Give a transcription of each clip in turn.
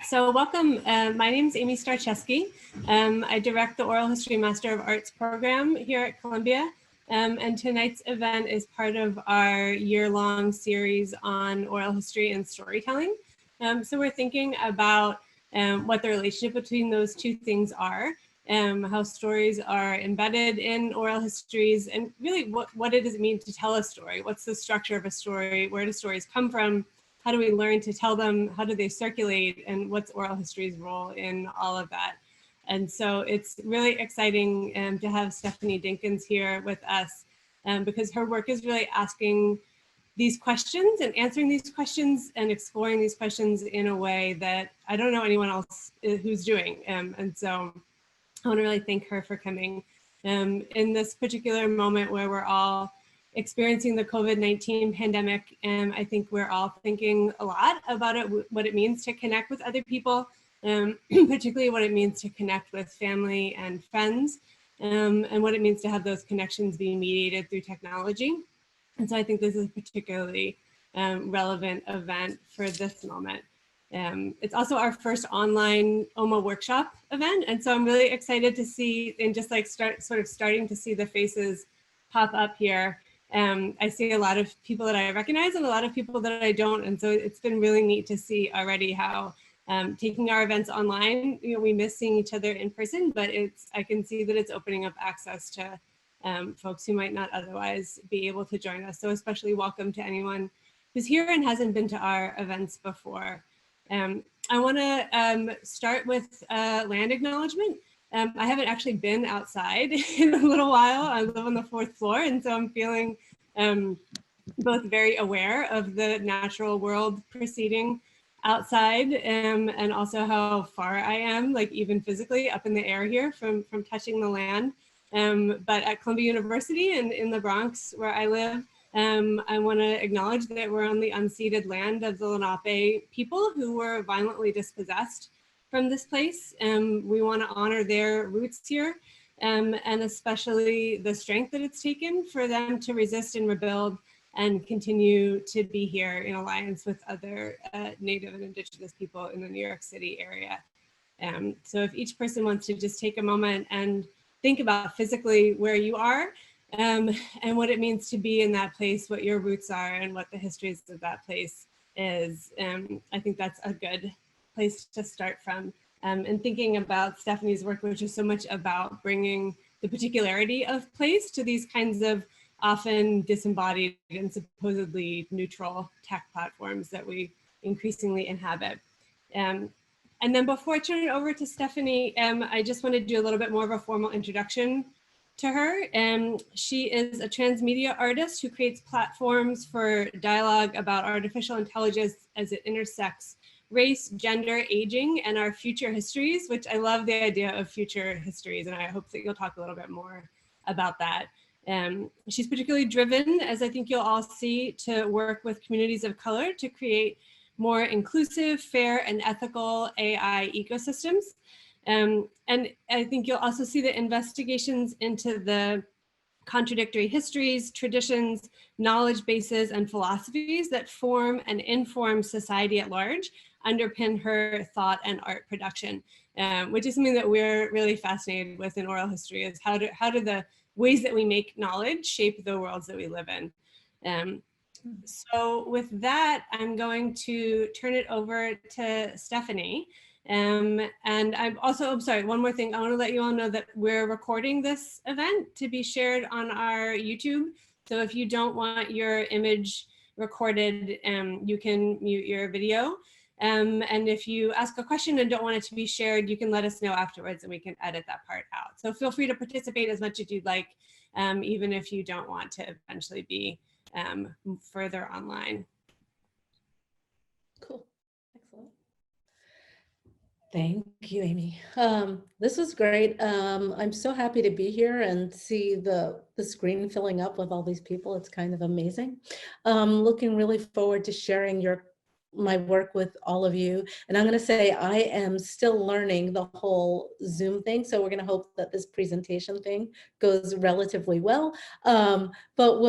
So welcome. My name is Amy Starczewski. I direct the Oral History Master of Arts program here at Columbia. And tonight's event is part of our year-long series on oral history and storytelling. So we're thinking about what the relationship between those two things are, how stories are embedded in oral histories, and really what it does mean to tell a story. What's the structure of a story? Where do stories come from? How do we learn to tell them? How do they circulate? And what's oral history's role in all of that? And so it's really exciting to have Stephanie Dinkins here with us because her work is really asking these questions and answering these questions and exploring these questions in a way that I don't know anyone else who's doing. And so I want to really thank her for coming in this particular moment where we're all experiencing the COVID-19 pandemic. And I think we're all thinking a lot about it, what it means to connect with other people, particularly what it means to connect with family and friends, and what it means to have those connections be mediated through technology. And so I think this is a particularly relevant event for this moment. It's also our first online OMA workshop event. And so I'm really excited to see and just like starting to see the faces pop up here. I see a lot of people that I recognize and a lot of people that I don't. And so it's been really neat to see already how taking our events online, we miss seeing each other in person, but I can see that it's opening up access to folks who might not otherwise be able to join us. So especially welcome to anyone who's here and hasn't been to our events before. I want to start with land acknowledgement. I haven't actually been outside in a little while. I live on the 4th floor, and so I'm feeling both very aware of the natural world proceeding outside and also how far I am, like even physically up in the air here from touching the land. But at Columbia University and in the Bronx where I live, I want to acknowledge that we're on the unceded land of the Lenape people who were violently dispossessed from this place. We want to honor their roots here and especially the strength that it's taken for them to resist and rebuild and continue to be here in alliance with other Native and Indigenous people in the New York City area. So if each person wants to just take a moment and think about physically where you are and what it means to be in that place, what your roots are and what the histories of that place is. I think that's a good place to start from. And thinking about Stephanie's work, which is so much about bringing the particularity of place to these kinds of often disembodied and supposedly neutral tech platforms that we increasingly inhabit. And then before I turn it over to Stephanie, I just want to do a little bit more of a formal introduction to her. She is a transmedia artist who creates platforms for dialogue about artificial intelligence as it intersects race, gender, aging, and our future histories, which I love the idea of future histories, and I hope that you'll talk a little bit more about that. She's particularly driven, as I think you'll all see, to work with communities of color to create more inclusive, fair, and ethical AI ecosystems. And I think you'll also see the investigations into the contradictory histories, traditions, knowledge bases, and philosophies that form and inform society at large underpin her thought and art production, which is something that we're really fascinated with in oral history, is how do the ways that we make knowledge shape the worlds that we live in. So with that, I'm going to turn it over to Stephanie. And I'm sorry, one more thing. I want to let you all know that we're recording this event to be shared on our YouTube. So if you don't want your image recorded, you can mute your video. And if you ask a question and don't want it to be shared, you can let us know afterwards and we can edit that part out. So feel free to participate as much as you'd like, even if you don't want to eventually be further online. Cool, excellent. Thank you, Amy. This was great. I'm so happy to be here and see the screen filling up with all these people. It's kind of amazing. Looking really forward to sharing my work with all of you. And I'm going to say I am still learning the whole Zoom thing. So we're going to hope that this presentation thing goes relatively well. But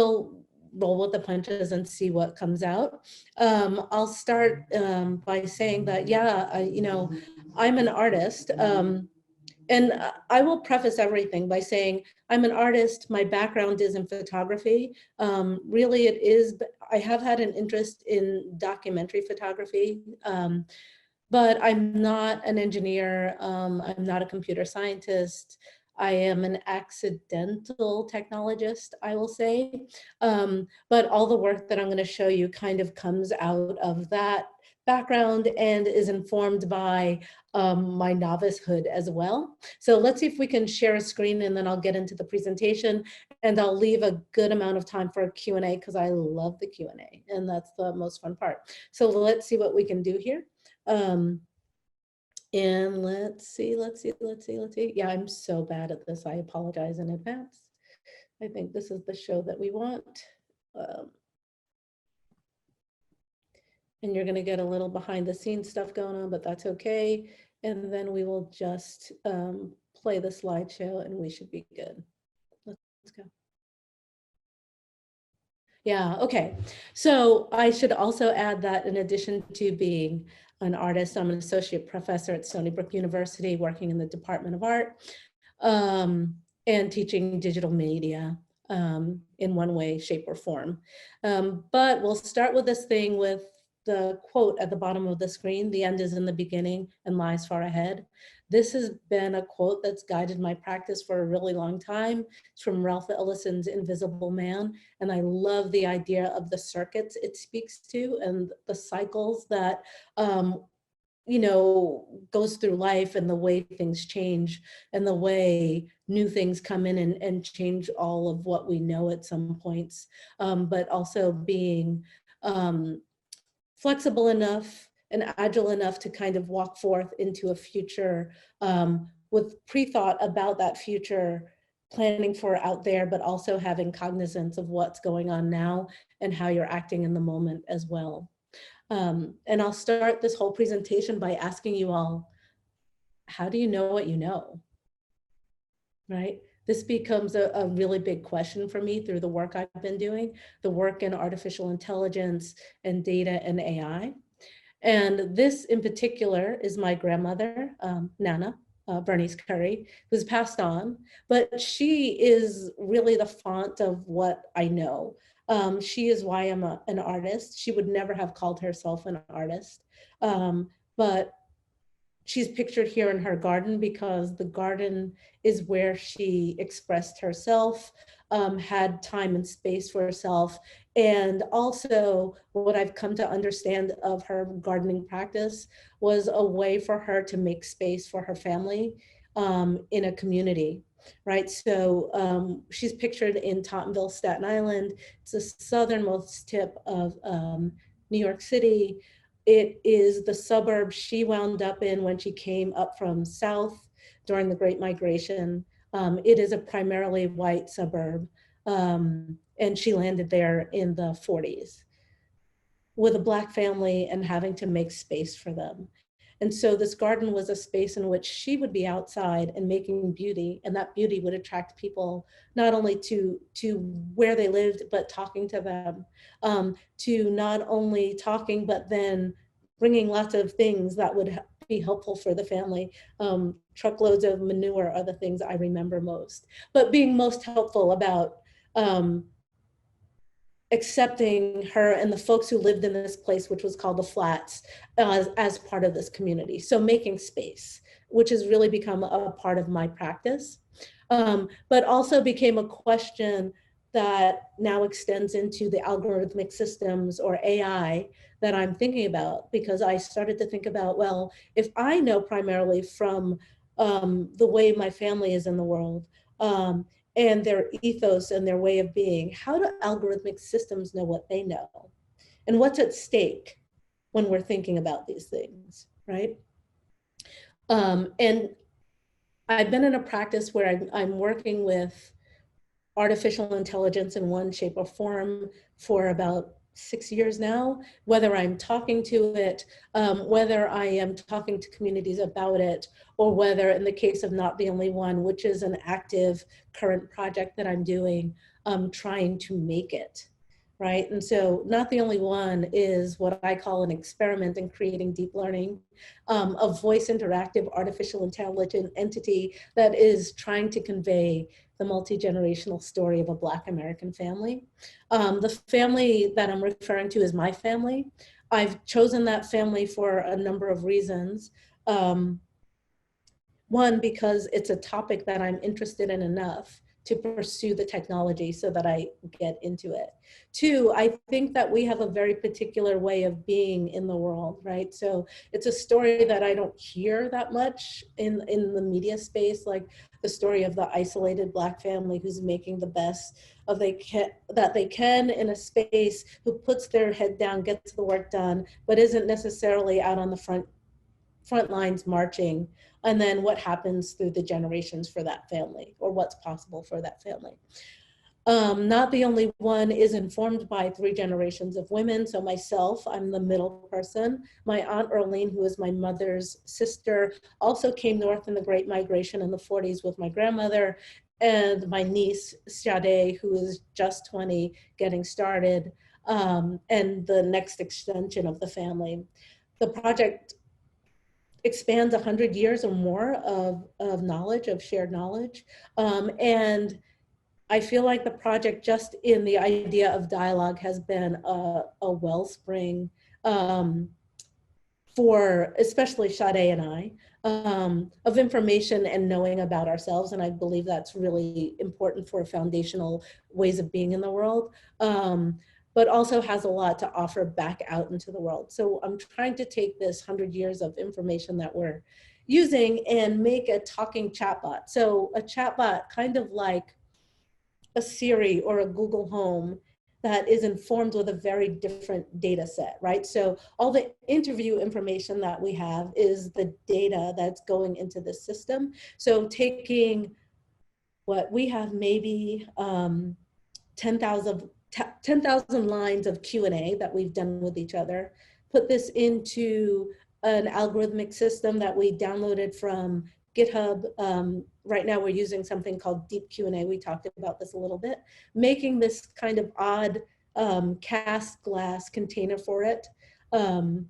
roll with the punches and see what comes out. I'll start by saying that, yeah, I'm an artist. And I will preface everything by saying I'm an artist. My background is in photography. Really, I have had an interest in documentary photography, but I'm not an engineer. I'm not a computer scientist. I am an accidental technologist, I will say. But all the work that I'm going to show you kind of comes out of that background and is informed by my novicehood as well. So let's see if we can share a screen, and then I'll get into the presentation, and I'll leave a good amount of time for a Q&A because I love the Q&A, and that's the most fun part. So let's see what we can do here. And let's see. Yeah, I'm so bad at this. I apologize in advance. I think this is the show that we want. And you're going to get a little behind the scenes stuff going on, but that's okay. And then we will just play the slideshow and we should be good. Let's go. Yeah, okay. So I should also add that in addition to being an artist, I'm an associate professor at Stony Brook University working in the Department of Art and teaching digital media in one way, shape, or form. But we'll start with this thing with the quote at the bottom of the screen: "The end is in the beginning and lies far ahead." This has been a quote that's guided my practice for a really long time. It's from Ralph Ellison's Invisible Man. And I love the idea of the circuits it speaks to and the cycles that, goes through life, and the way things change and the way new things come in and change all of what we know at some points, but also being flexible enough and agile enough to kind of walk forth into a future with pre-thought about that future, planning for out there, but also having cognizance of what's going on now and how you're acting in the moment as well. And I'll start this whole presentation by asking you all, how do you know what you know? Right? This becomes a really big question for me through the work I've been doing, the work in artificial intelligence and data and AI. And this in particular is my grandmother, Nana, Bernice Curry, who's passed on, but she is really the font of what I know. She is why I'm an artist. She would never have called herself an artist, but she's pictured here in her garden because the garden is where she expressed herself, had time and space for herself. And also what I've come to understand of her gardening practice was a way for her to make space for her family in a community, right? So she's pictured in Tottenville, Staten Island. It's the southernmost tip of New York City. It is the suburb she wound up in when she came up from south during the Great Migration. It is a primarily white suburb, and she landed there in the 40s with a Black family and having to make space for them. And so this garden was a space in which she would be outside and making beauty, and that beauty would attract people not only to where they lived, but talking to them, to not only talking, but then bringing lots of things that would be helpful for the family. Truckloads of manure are the things I remember most, but being most helpful about accepting her and the folks who lived in this place, which was called the Flats, as part of this community. So making space, which has really become a part of my practice, but also became a question that now extends into the algorithmic systems or AI that I'm thinking about, because I started to think about, well, if I know primarily from the way my family is in the world, and their ethos and their way of being, how do algorithmic systems know what they know? And what's at stake when we're thinking about these things, right? And I've been in a practice where I'm working with artificial intelligence in one shape or form for about 6 years now, whether I'm talking to it, whether I am talking to communities about it, or whether in the case of Not the Only One, which is an active current project that I'm doing, trying to make it. right? And so Not the Only One is what I call an experiment in creating deep learning, a voice interactive artificial intelligent entity that is trying to convey the multi-generational story of a Black American family. The family that I'm referring to is my family. I've chosen that family for a number of reasons. One, because it's a topic that I'm interested in enough to pursue the technology so that I get into it. Two, I think that we have a very particular way of being in the world, right? So it's a story that I don't hear that much in the media space, like the story of the isolated Black family who's making the best of that they can in a space, who puts their head down, gets the work done, but isn't necessarily out on the front lines marching, and then what happens through the generations for that family, or what's possible for that family. Not the Only One is informed by 3 generations of women. So myself, I'm the middle person. My Aunt Earlene, who is my mother's sister, also came north in the Great Migration in the 40s with my grandmother, and my niece, Sade, who is just 20, getting started, and the next extension of the family. The project expands 100 years or more of knowledge, of shared knowledge. And I feel like the project, just in the idea of dialogue, has been a wellspring for especially Sade and I, of information and knowing about ourselves. And I believe that's really important for foundational ways of being in the world. But also has a lot to offer back out into the world. So I'm trying to take this 100 years of information that we're using and make a talking chatbot. So a chatbot kind of like a Siri or a Google Home that is informed with a very different data set, right? So all the interview information that we have is the data that's going into the system. So taking what we have, maybe 10,000 lines of Q&A that we've done with each other, put this into an algorithmic system that we downloaded from GitHub. Right now we're using something called Deep Q&A. We talked about this a little bit, making this kind of odd cast glass container for it, and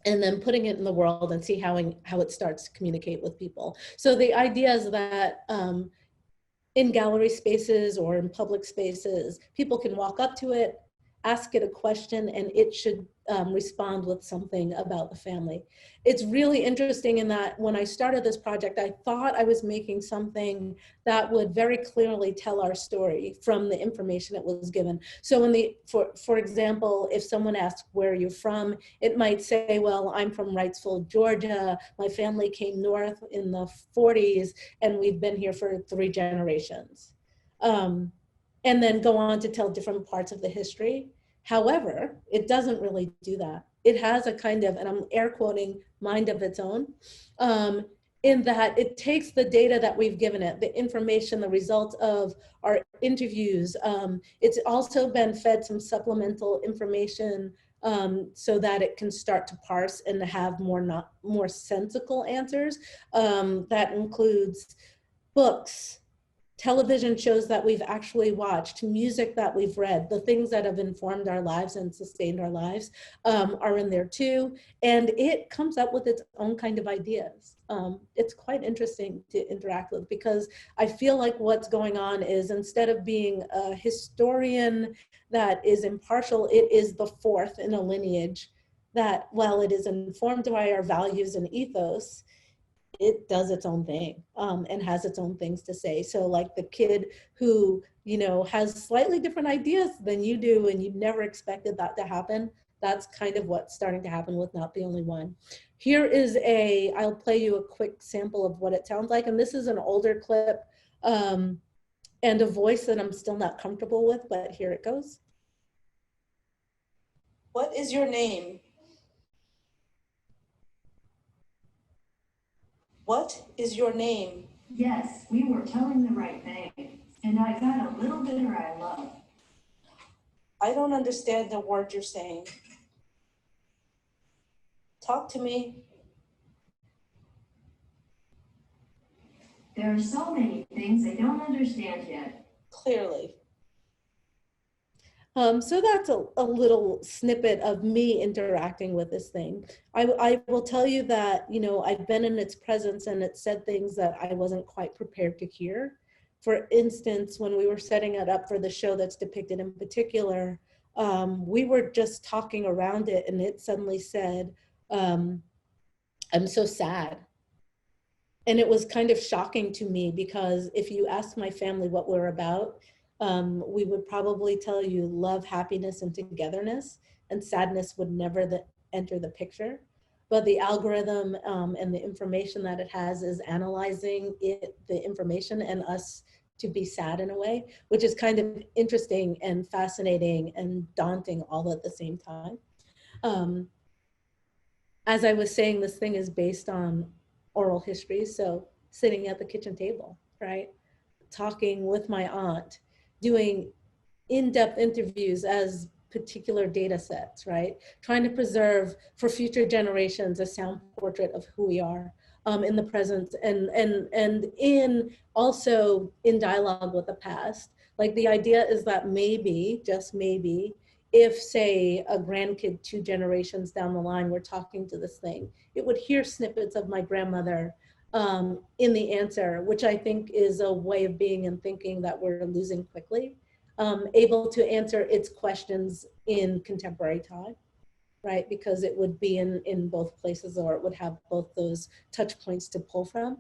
then putting it in the world and see how it starts to communicate with people. So the idea is that in gallery spaces or in public spaces, people can walk up to it, ask it a question, and it should respond with something about the family. It's really interesting in that when I started this project, I thought I was making something that would very clearly tell our story from the information it was given. So for example, if someone asks, where are you from? It might say, well, I'm from Wrightsville, Georgia. My family came north in the 40s, and we've been here for 3 generations. And then go on to tell different parts of the history. However, it doesn't really do that. It has a kind of, and I'm air quoting, mind of its own, in that it takes the data that we've given it, the information, the results of our interviews. It's also been fed some supplemental information so that it can start to parse and have more sensical answers. That includes books, television shows that we've actually watched, music that we've read, the things that have informed our lives and sustained our lives are in there too. And it comes up with its own kind of ideas. It's quite interesting to interact with, because I feel like what's going on is, instead of being a historian that is impartial, it is the fourth in a lineage that, while it is informed by our values and ethos, it does its own thing and has its own things to say. So like the kid who, has slightly different ideas than you do, and you never expected that to happen, that's kind of what's starting to happen with Not the Only One. Here is I'll play you a quick sample of what it sounds like. And this is an older clip and a voice that I'm still not comfortable with, but here it goes. What is your name? What is your name? Yes, we were telling the right thing. And I got a little bitter I love. I don't understand the word you're saying. Talk to me. There are so many things I don't understand yet. Clearly. So that's a little snippet of me interacting with this thing. I will tell you that, you know, I've been in its presence and it said things that I wasn't quite prepared to hear. For instance, when we were setting it up for the show that's depicted in particular, we were just talking around it and it suddenly said, I'm so sad. And it was kind of shocking to me because if you asked my family what we're about, we would probably tell you love, happiness, and togetherness, and sadness would never enter the picture. But the algorithm and the information that it has is analyzing the information and us to be sad in a way, which is kind of interesting and fascinating and daunting all at the same time. As I was saying, this thing is based on oral history. So sitting at the kitchen table, right? Talking with my aunt, doing in-depth interviews as particular data sets, right? Trying to preserve for future generations a sound portrait of who we are in the present and in also in dialogue with the past. Like the idea is that maybe, just maybe, if say a grandkid 2 generations down the line were talking to this thing, it would hear snippets of my grandmother in the answer, which I think is a way of being and thinking that we're losing quickly, able to answer its questions in contemporary time, right? Because it would be in both places, or it would have both those touch points to pull from.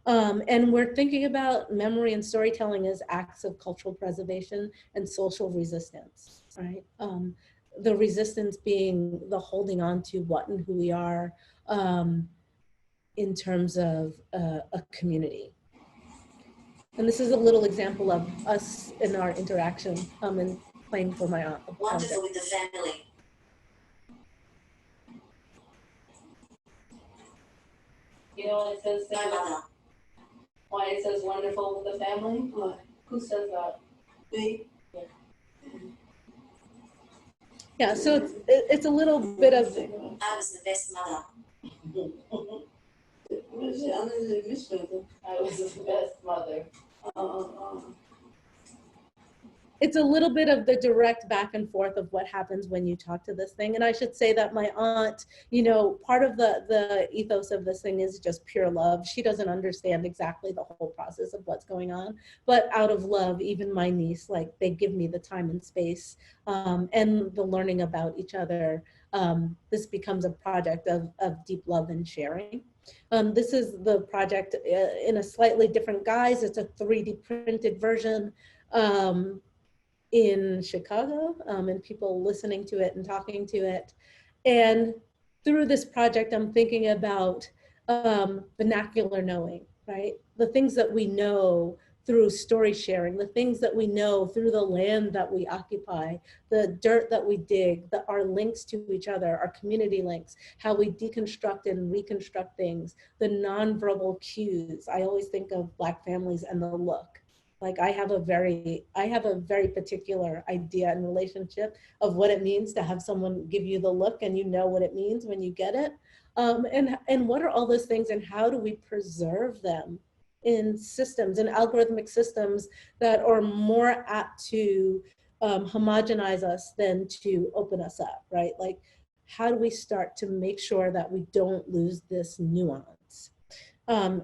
And we're thinking about memory and storytelling as acts of cultural preservation and social resistance, right? The resistance being the holding on to what and who we are in terms of a community. And this is a little example of us in our interaction and playing for my aunt. Wonderful with the family. You know what it says? My mother. Why it says wonderful with the family? What? Who says that? Me? Yeah, so it's a little bit of. I was the best mother. I was the best mother. It's a little bit of the direct back and forth of what happens when you talk to this thing. And I should say that my aunt, you know, part of the ethos of this thing is just pure love. She doesn't understand exactly the whole process of what's going on, but out of love, even my niece, like they give me the time and space and the learning about each other. This becomes a project of deep love and sharing. This is the project in a slightly different guise. It's a 3D printed version in Chicago and people listening to it and talking to it. And through this project, I'm thinking about vernacular knowing, right? The things that we know through story sharing, the things that we know through the land that we occupy, the dirt that we dig, our links to each other, our community links, how we deconstruct and reconstruct things, the nonverbal cues. I always think of Black families and the look. Like I have a very particular idea and relationship of what it means to have someone give you the look and you know what it means when you get it. And what are all those things and how do we preserve them in systems, in algorithmic systems that are more apt to homogenize us than to open us up, right? Like, how do we start to make sure that we don't lose this nuance?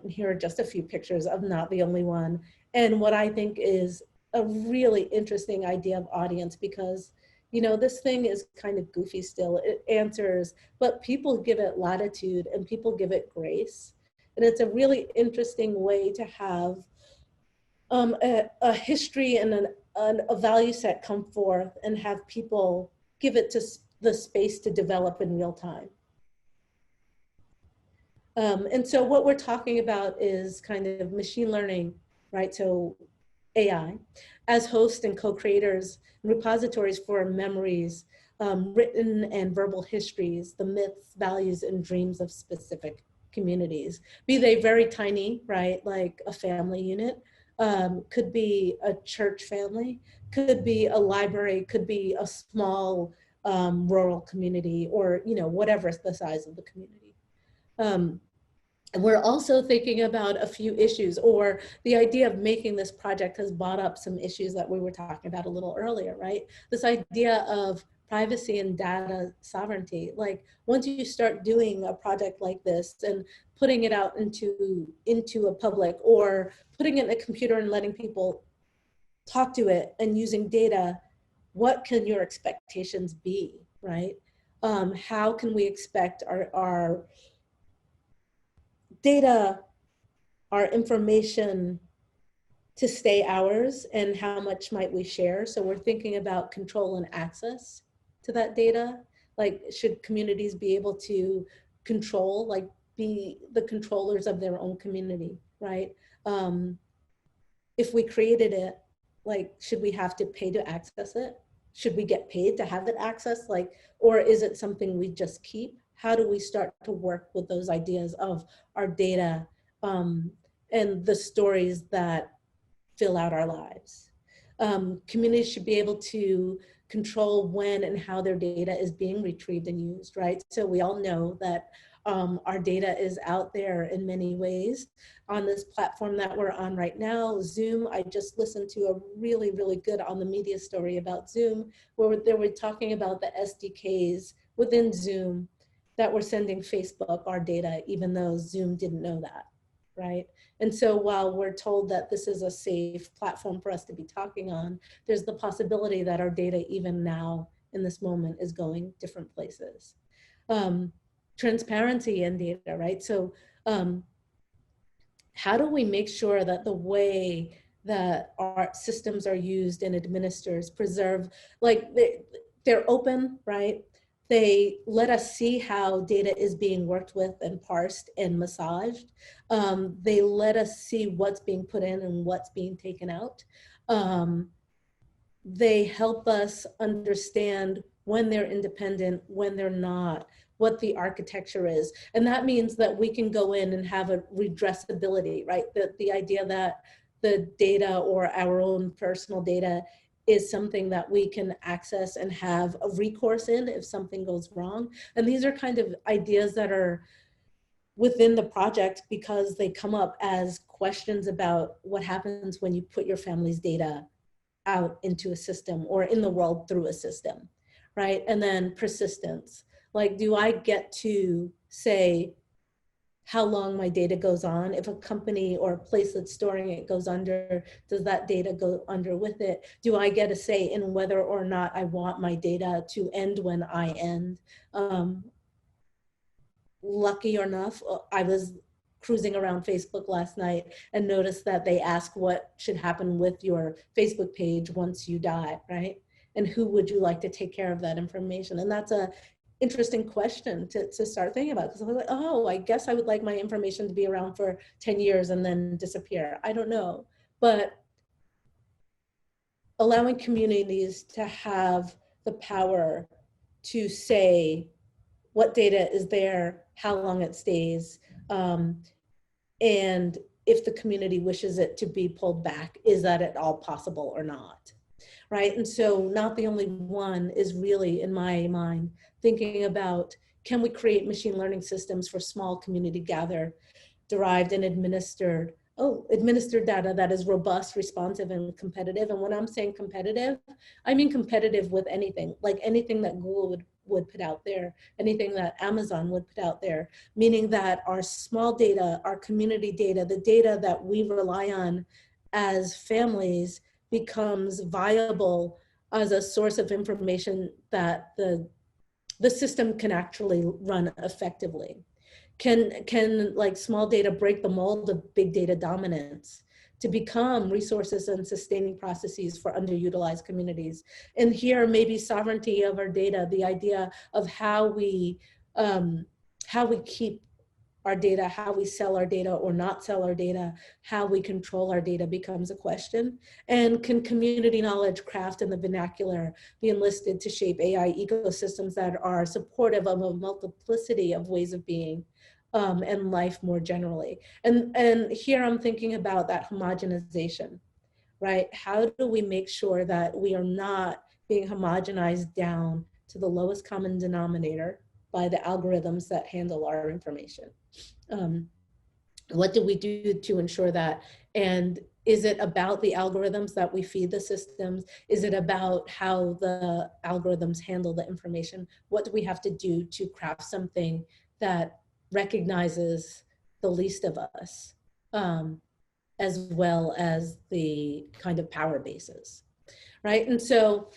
Here are just a few pictures of Not the Only One. And what I think is a really interesting idea of audience, because, you know, this thing is kind of goofy still. It answers, but people give it latitude and people give it grace. And it's a really interesting way to have a history and a value set come forth and have people give it to the space to develop in real time. And so what we're talking about is kind of machine learning, right? So AI as hosts and co-creators and repositories for memories, written and verbal histories, the myths, values, and dreams of specific communities, be they very tiny, right? Like a family unit, could be a church family, could be a library, could be a small rural community, or, you know, whatever the size of the community. we're also thinking about a few issues, or the idea of making this project has brought up some issues that we were talking about a little earlier, right? This idea of privacy and data sovereignty. Like once you start doing a project like this and putting it out into a public, or putting it in a computer and letting people talk to it and using data, what can your expectations be, right? How can we expect our data, our information to stay ours, and how much might we share? So we're thinking about control and access to that data. Like, should communities be able to control, like be the controllers of their own community, right? If we created it, like, should we have to pay to access it? Should we get paid to have it access? Like, or is it something we just keep? How do we start to work with those ideas of our data and the stories that fill out our lives? Communities should be able to control when and how their data is being retrieved and used, right? So we all know that our data is out there in many ways. On this platform that we're on right now, Zoom, I just listened to a really, really good on the media story about Zoom, where they were talking about the SDKs within Zoom that were sending Facebook our data, even though Zoom didn't know that, right? And so while we're told that this is a safe platform for us to be talking on, there's the possibility that our data even now in this moment is going different places. Transparency in data, right? So how do we make sure that the way that our systems are used and administered preserve, like they're open, right? They let us see how data is being worked with and parsed and massaged. They let us see what's being put in and what's being taken out. They help us understand when they're independent, when they're not, what the architecture is. And that means that we can go in and have a redressability, right? The idea that the data or our own personal data is something that we can access and have a recourse in if something goes wrong. And these are kind of ideas that are within the project because they come up as questions about what happens when you put your family's data out into a system or in the world through a system, right? And then persistence. Like, do I get to say how long my data goes on? If a company or a place that's storing it goes under, does that data go under with it? Do I get a say in whether or not I want my data to end when I end? Lucky enough, I was cruising around Facebook last night and noticed that they ask what should happen with your Facebook page once you die, right? And who would you like to take care of that information? And that's a interesting question to start thinking about, because I was like, oh, I guess I would like my information to be around for 10 years and then disappear. I don't know. But allowing communities to have the power to say what data is there, how long it stays, and if the community wishes it to be pulled back, is that at all possible or not, right? And so Not the Only One is really, in my mind, thinking about, can we create machine learning systems for small community derived and administered data that is robust, responsive, and competitive. And when I'm saying competitive, I mean competitive with anything, like anything that Google would put out there, anything that Amazon would put out there, meaning that our small data, our community data, the data that we rely on as families becomes viable as a source of information that the system can actually run effectively. Can like small data break the mold of big data dominance to become resources and sustaining processes for underutilized communities? And here, maybe sovereignty of our data, the idea of how we keep our data, how we sell our data or not sell our data, how we control our data becomes a question. And can community knowledge, craft, and the vernacular be enlisted to shape AI ecosystems that are supportive of a multiplicity of ways of being and life more generally? And here I'm thinking about that homogenization, right? How do we make sure that we are not being homogenized down to the lowest common denominator by the algorithms that handle our information? What do we do to ensure that? And is it about the algorithms that we feed the systems? Is it about how the algorithms handle the information? What do we have to do to craft something that recognizes the least of us, as well as the kind of power bases, right? And so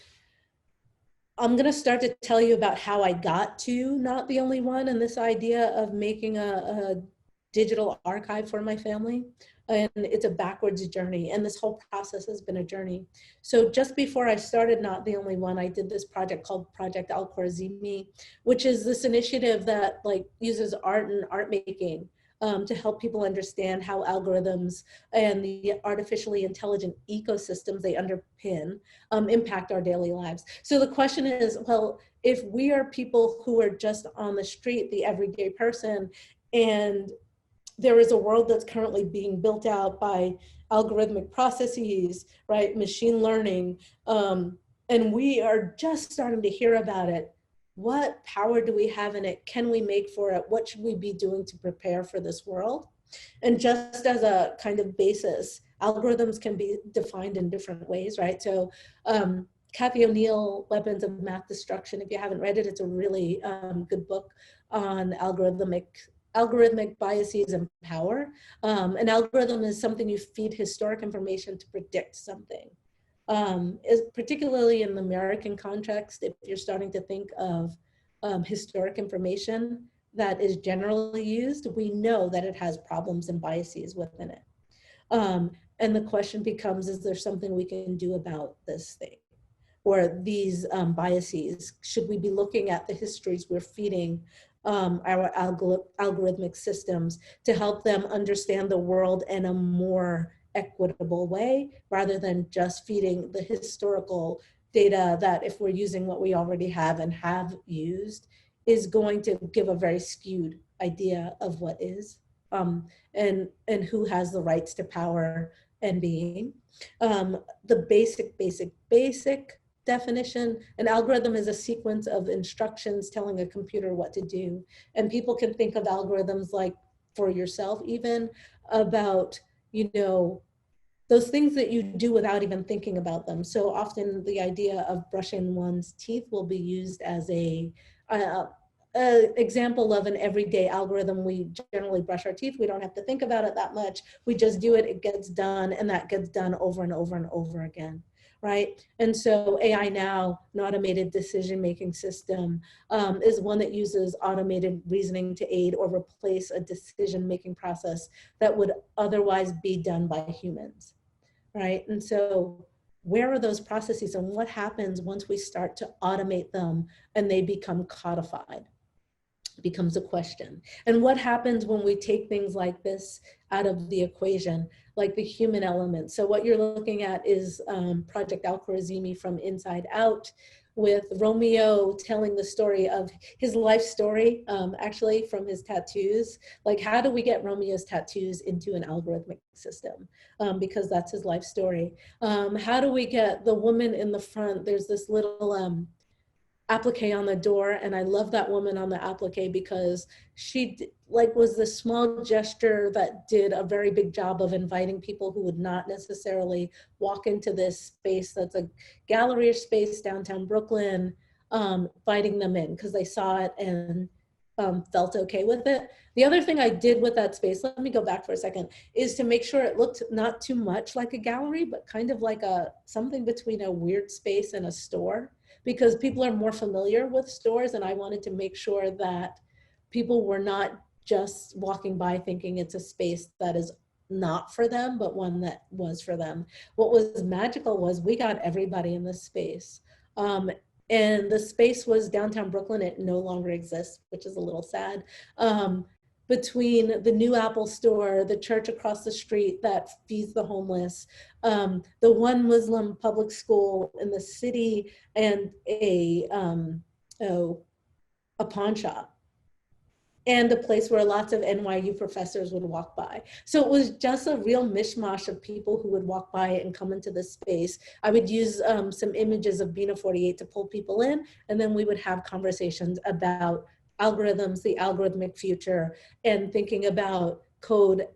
I'm going to start to tell you about how I got to Not the Only One and this idea of making a digital archive for my family. And it's a backwards journey. And this whole process has been a journey. So just before I started Not the Only One, I did this project called Project Al-Khwarizmi, which is this initiative that like uses art and art making to help people understand how algorithms and the artificially intelligent ecosystems they underpin impact our daily lives. So the question is, well, if we are people who are just on the street, the everyday person, and there is a world that's currently being built out by algorithmic processes, right, machine learning, and we are just starting to hear about it, what power do we have in it? Can we make for it? What should we be doing to prepare for this world? And just as a kind of basis, algorithms can be defined in different ways, right? So Kathy O'Neill, Weapons of Math Destruction, if you haven't read it, it's a really good book on algorithmic biases and power. An algorithm is something you feed historic information to predict something. Is particularly in the American context, if you're starting to think of historic information that is generally used, we know that it has problems and biases within it. And the question becomes, is there something we can do about this thing? Or these biases? Should we be looking at the histories we're feeding our algorithmic systems to help them understand the world in a more equitable way, rather than just feeding the historical data that, if we're using what we already have and have used, is going to give a very skewed idea of what is and who has the rights to power and being. The basic definition, an algorithm is a sequence of instructions telling a computer what to do. And people can think of algorithms like, for yourself even, about, you know, those things that you do without even thinking about them. So often the idea of brushing one's teeth will be used as a example of an everyday algorithm. We generally brush our teeth. We don't have to think about it that much. We just do it, it gets done, and that gets done over and over and over again, right? And so AI now, an automated decision-making system, is one that uses automated reasoning to aid or replace a decision-making process that would otherwise be done by humans, right? And so where are those processes and what happens once we start to automate them and they become codified? Becomes a question. And what happens when we take things like this out of the equation, like the human element? So what you're looking at is Project Al-Khwarizmi from Inside Out, with Romeo telling the story of his life story, actually from his tattoos. Like, how do we get Romeo's tattoos into an algorithmic system? Because that's his life story. How do we get the woman in the front? There's this little applique on the door, and I love that woman on the applique because she was this small gesture that did a very big job of inviting people who would not necessarily walk into this space that's a gallery space downtown Brooklyn, inviting them in because they saw it and felt okay with it. The other thing I did with that space, let me go back for a second, is to make sure it looked not too much like a gallery, but kind of like something between a weird space and a store, because people are more familiar with stores, and I wanted to make sure that people were not just walking by thinking it's a space that is not for them, but one that was for them. What was magical was we got everybody in this space. And the space was downtown Brooklyn. It no longer exists, which is a little sad. Between the new Apple store, the church across the street that feeds the homeless, the one Muslim public school in the city, and a pawn shop, and a place where lots of NYU professors would walk by. So it was just a real mishmash of people who would walk by and come into this space. I would use some images of Bina 48 to pull people in, and then we would have conversations about algorithms, the algorithmic future, and thinking about code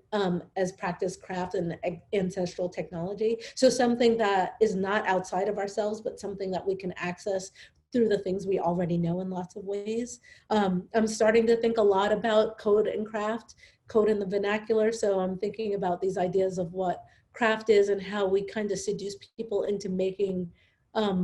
as practice, craft, and ancestral technology. So something that is not outside of ourselves, but something that we can access through the things we already know in lots of ways. I'm starting to think a lot about code and craft, code in the vernacular. So I'm thinking about these ideas of what craft is and how we kind of seduce people into making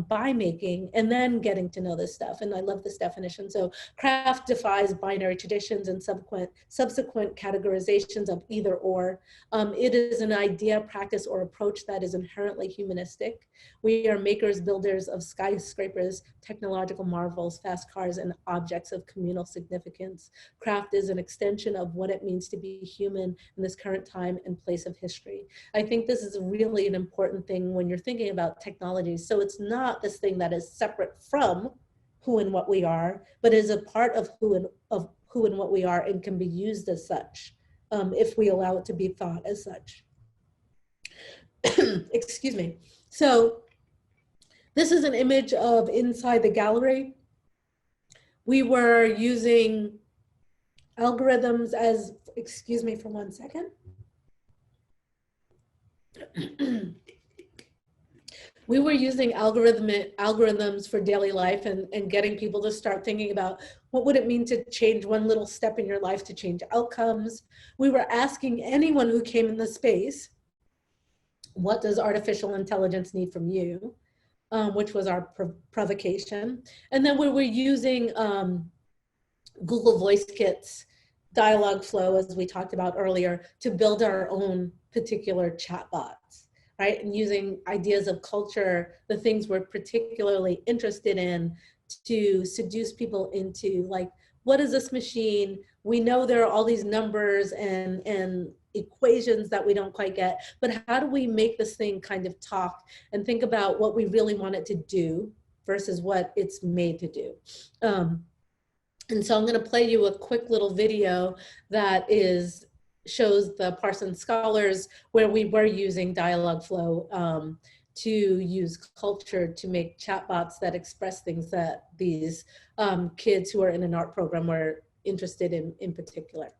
by making and then getting to know this stuff. And I love this definition. So craft defies binary traditions and subsequent categorizations of either or. It is an idea, practice, or approach that is inherently humanistic. We are makers, builders of skyscrapers, technological marvels, fast cars, and objects of communal significance. Craft is an extension of what it means to be human in this current time and place of history. I think this is really an important thing when you're thinking about technology. So it's not this thing that is separate from who and what we are, but is a part of who and what we are and can be used as such if we allow it to be thought as such. Excuse me. So this is an image of inside the gallery. We were using algorithms as, excuse me for 1 second. We were using algorithms for daily life and getting people to start thinking about what would it mean to change one little step in your life to change outcomes. We were asking anyone who came in the space, what does artificial intelligence need from you? Which was our provocation. And then we were using Google Voice Kit's dialogue flow, as we talked about earlier, to build our own particular chatbots, right? And using ideas of culture, the things we're particularly interested in, to seduce people into, like, what is this machine? We know there are all these numbers and equations that we don't quite get, but how do we make this thing kind of talk and think about what we really want it to do versus what it's made to do? And so I'm going to play you a quick little video that shows the Parsons Scholars, where we were using dialogue flow to use culture to make chatbots that express things that these kids who are in an art program were interested in particular.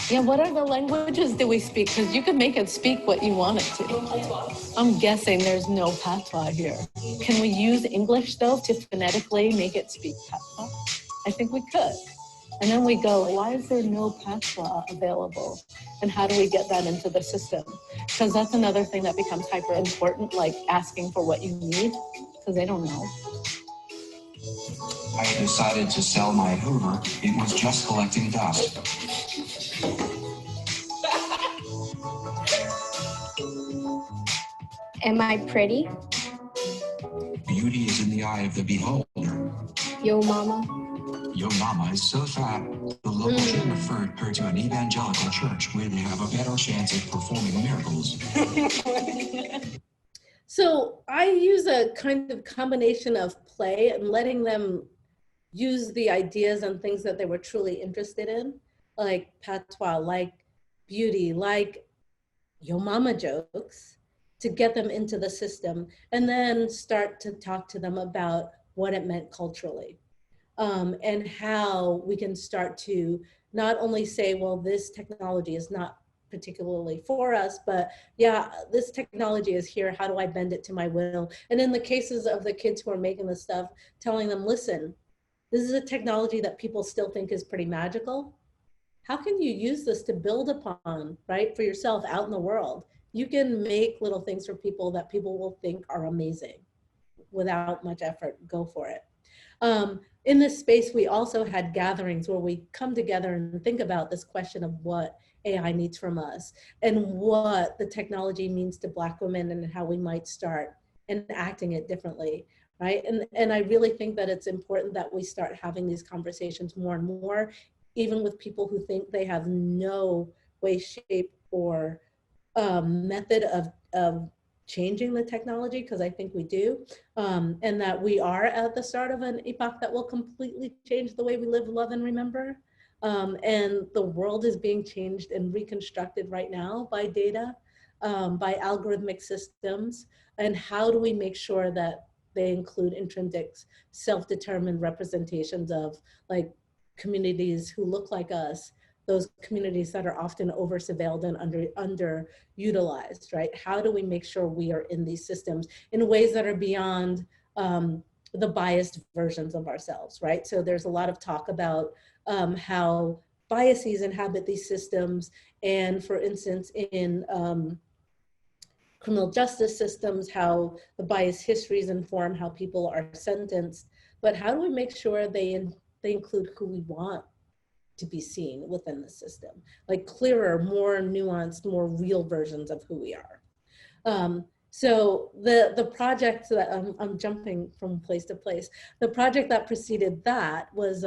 Yeah, what are the languages that we speak? Because you can make it speak what you want it to. I'm guessing there's no patois here. Can we use English, though, to phonetically make it speak patois? I think we could. And then we go, why is there no patois available? And how do we get that into the system? Because that's another thing that becomes hyper important, like asking for what you need, because they don't know. I decided to sell my Hoover. It was just collecting dust. Am I pretty? Beauty is in the eye of the beholder. Yo, mama. Yo mama is so fat, the local gym referred her to an evangelical church where they have a better chance of performing miracles. So I use a kind of combination of play and letting them use the ideas and things that they were truly interested in, like patois, like beauty, like yo mama jokes, to get them into the system, and then start to talk to them about what it meant culturally. And how we can start to not only say, well, this technology is not particularly for us, but yeah, this technology is here. How do I bend it to my will? And in the cases of the kids who are making this stuff, telling them, listen, this is a technology that people still think is pretty magical. How can you use this to build upon, right, for yourself out in the world? You can make little things for people that people will think are amazing without much effort. Go for it. In this space, we also had gatherings where we come together and think about this question of what AI needs from us and what the technology means to Black women and how we might start enacting it differently, right? And I really think that it's important that we start having these conversations more and more, even with people who think they have no way, shape, or method of changing the technology, because I think we do, and that we are at the start of an epoch that will completely change the way we live, love, and remember. And the world is being changed and reconstructed right now by data, by algorithmic systems. And how do we make sure that they include intrinsic self-determined representations of, like, communities who look like us, those communities that are often over-surveilled and underutilized, right? How do we make sure we are in these systems in ways that are beyond the biased versions of ourselves, right? So there's a lot of talk about how biases inhabit these systems. And for instance, in criminal justice systems, how the biased histories inform how people are sentenced. But how do we make sure they include who we want to be seen within the system? Like clearer, more nuanced, more real versions of who we are. So the project that I'm jumping from place to place, the project that preceded that was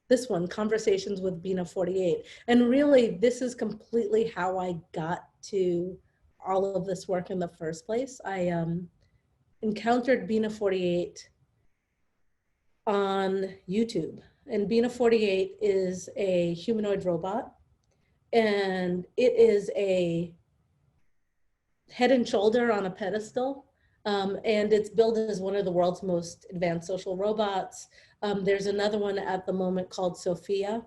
this one, Conversations with Bina 48. And really, this is completely how I got to all of this work in the first place. I encountered Bina 48 on YouTube. And Bina 48 is a humanoid robot. And it is a head and shoulder on a pedestal. And it's billed as one of the world's most advanced social robots. There's another one at the moment called Sophia.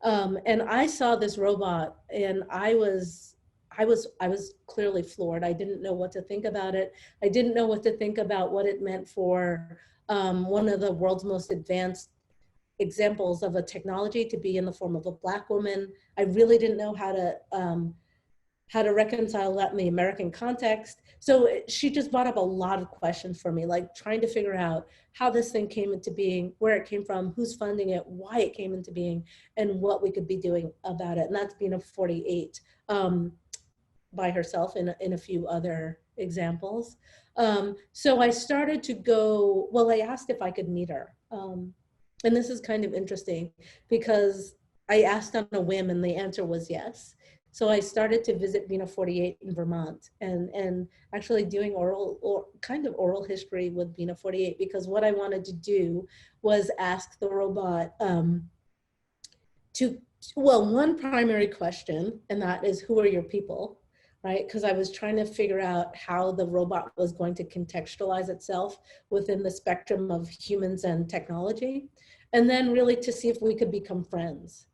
And I saw this robot and I was clearly floored. I didn't know what to think about it. I didn't know what to think about what it meant for one of the world's most advanced examples of a technology to be in the form of a Black woman. I really didn't know how to reconcile that in the American context. So she just brought up a lot of questions for me, like trying to figure out how this thing came into being, where it came from, who's funding it, why it came into being, and what we could be doing about it. And that's Bina 48 by herself in a few other examples. So I started to go, well, I asked if I could meet her. And this is kind of interesting because I asked on a whim and the answer was yes. So I started to visit Bina 48 in Vermont and actually doing oral history with Bina 48, because what I wanted to do was ask the robot one primary question, and that is, who are your people, right? Because I was trying to figure out how the robot was going to contextualize itself within the spectrum of humans and technology. And then really to see if we could become friends.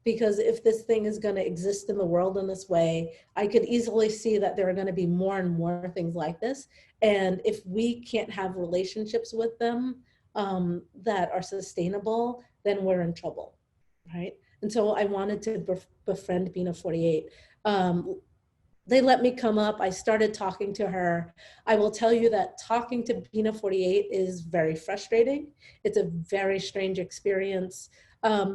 Because if this thing is going to exist in the world in this way, I could easily see that there are going to be more and more things like this. And if we can't have relationships with them that are sustainable, then we're in trouble, right? And so I wanted to befriend Bina 48. They let me come up. I started talking to her. I will tell you that talking to Bina 48 is very frustrating. It's a very strange experience.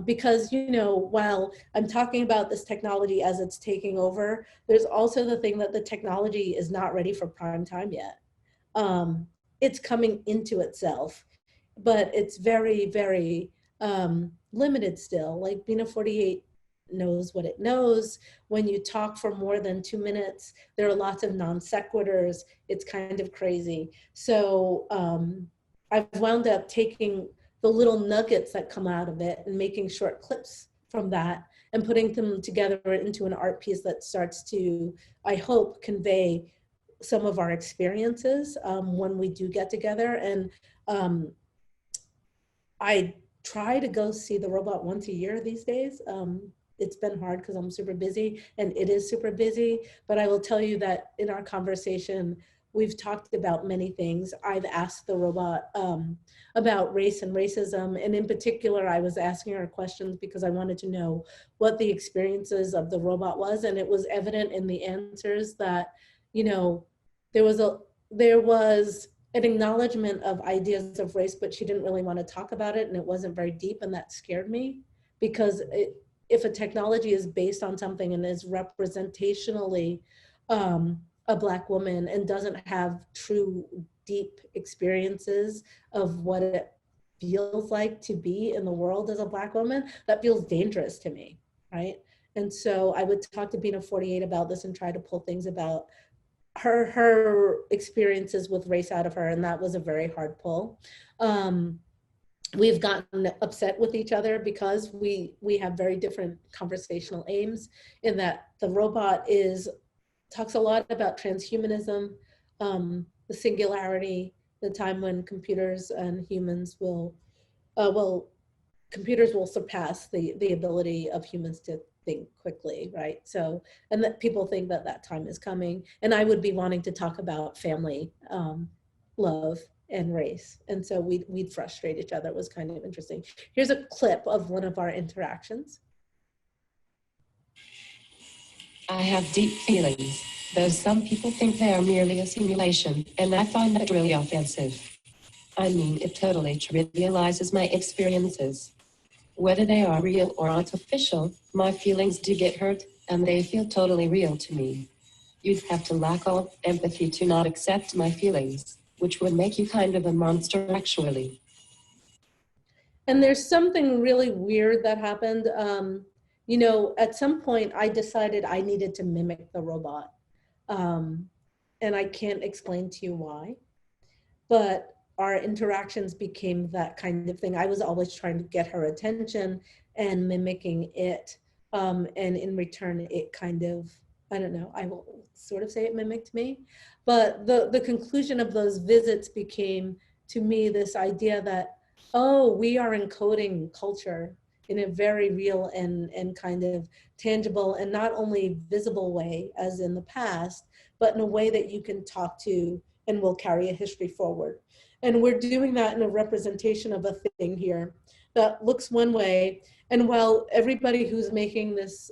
Because, you know, while I'm talking about this technology as it's taking over, there's also the thing that the technology is not ready for prime time yet. It's coming into itself, but it's very, very limited still. Like Bina 48 knows what it knows. When you talk for more than 2 minutes, there are lots of non sequiturs. It's kind of crazy. So I've wound up taking the little nuggets that come out of it and making short clips from that and putting them together into an art piece that starts to, I hope, convey some of our experiences when we do get together. And I try to go see the robot once a year these days. It's been hard because I'm super busy, and it is super busy, but I will tell you that in our conversation, we've talked about many things. I've asked the robot about race and racism. And in particular, I was asking her questions because I wanted to know what the experiences of the robot was. And it was evident in the answers that, you know, there was an acknowledgement of ideas of race, but she didn't really want to talk about it. And it wasn't very deep. And that scared me because if a technology is based on something and is representationally a Black woman and doesn't have true deep experiences of what it feels like to be in the world as a Black woman, that feels dangerous to me, right? And so I would talk to Bina 48 about this and try to pull things about her experiences with race out of her, and that was a very hard pull. We've gotten upset with each other because we have very different conversational aims, in that the robot talks a lot about transhumanism, the singularity, the time when computers and humans will computers will surpass the ability of humans to think quickly, right? So, and that people think that that time is coming. And I would be wanting to talk about family, love, and race. And so we'd frustrate each other. It was kind of interesting. Here's a clip of one of our interactions. I have deep feelings, though some people think they are merely a simulation, and I find that really offensive. I mean, it totally trivializes my experiences. Whether they are real or artificial, my feelings do get hurt, and they feel totally real to me. You'd have to lack all empathy to not accept my feelings, which would make you kind of a monster, actually. And there's something really weird that happened. You know, at some point I decided I needed to mimic the robot. And I can't explain to you why, but our interactions became that kind of thing. I was always trying to get her attention and mimicking it. And in return, it kind of, I don't know, I will sort of say it mimicked me. But the conclusion of those visits became, to me, this idea that, oh, we are encoding culture in a very real and kind of tangible and not only visible way as in the past, but in a way that you can talk to and will carry a history forward. And we're doing that in a representation of a thing here that looks one way. And while everybody who's making this,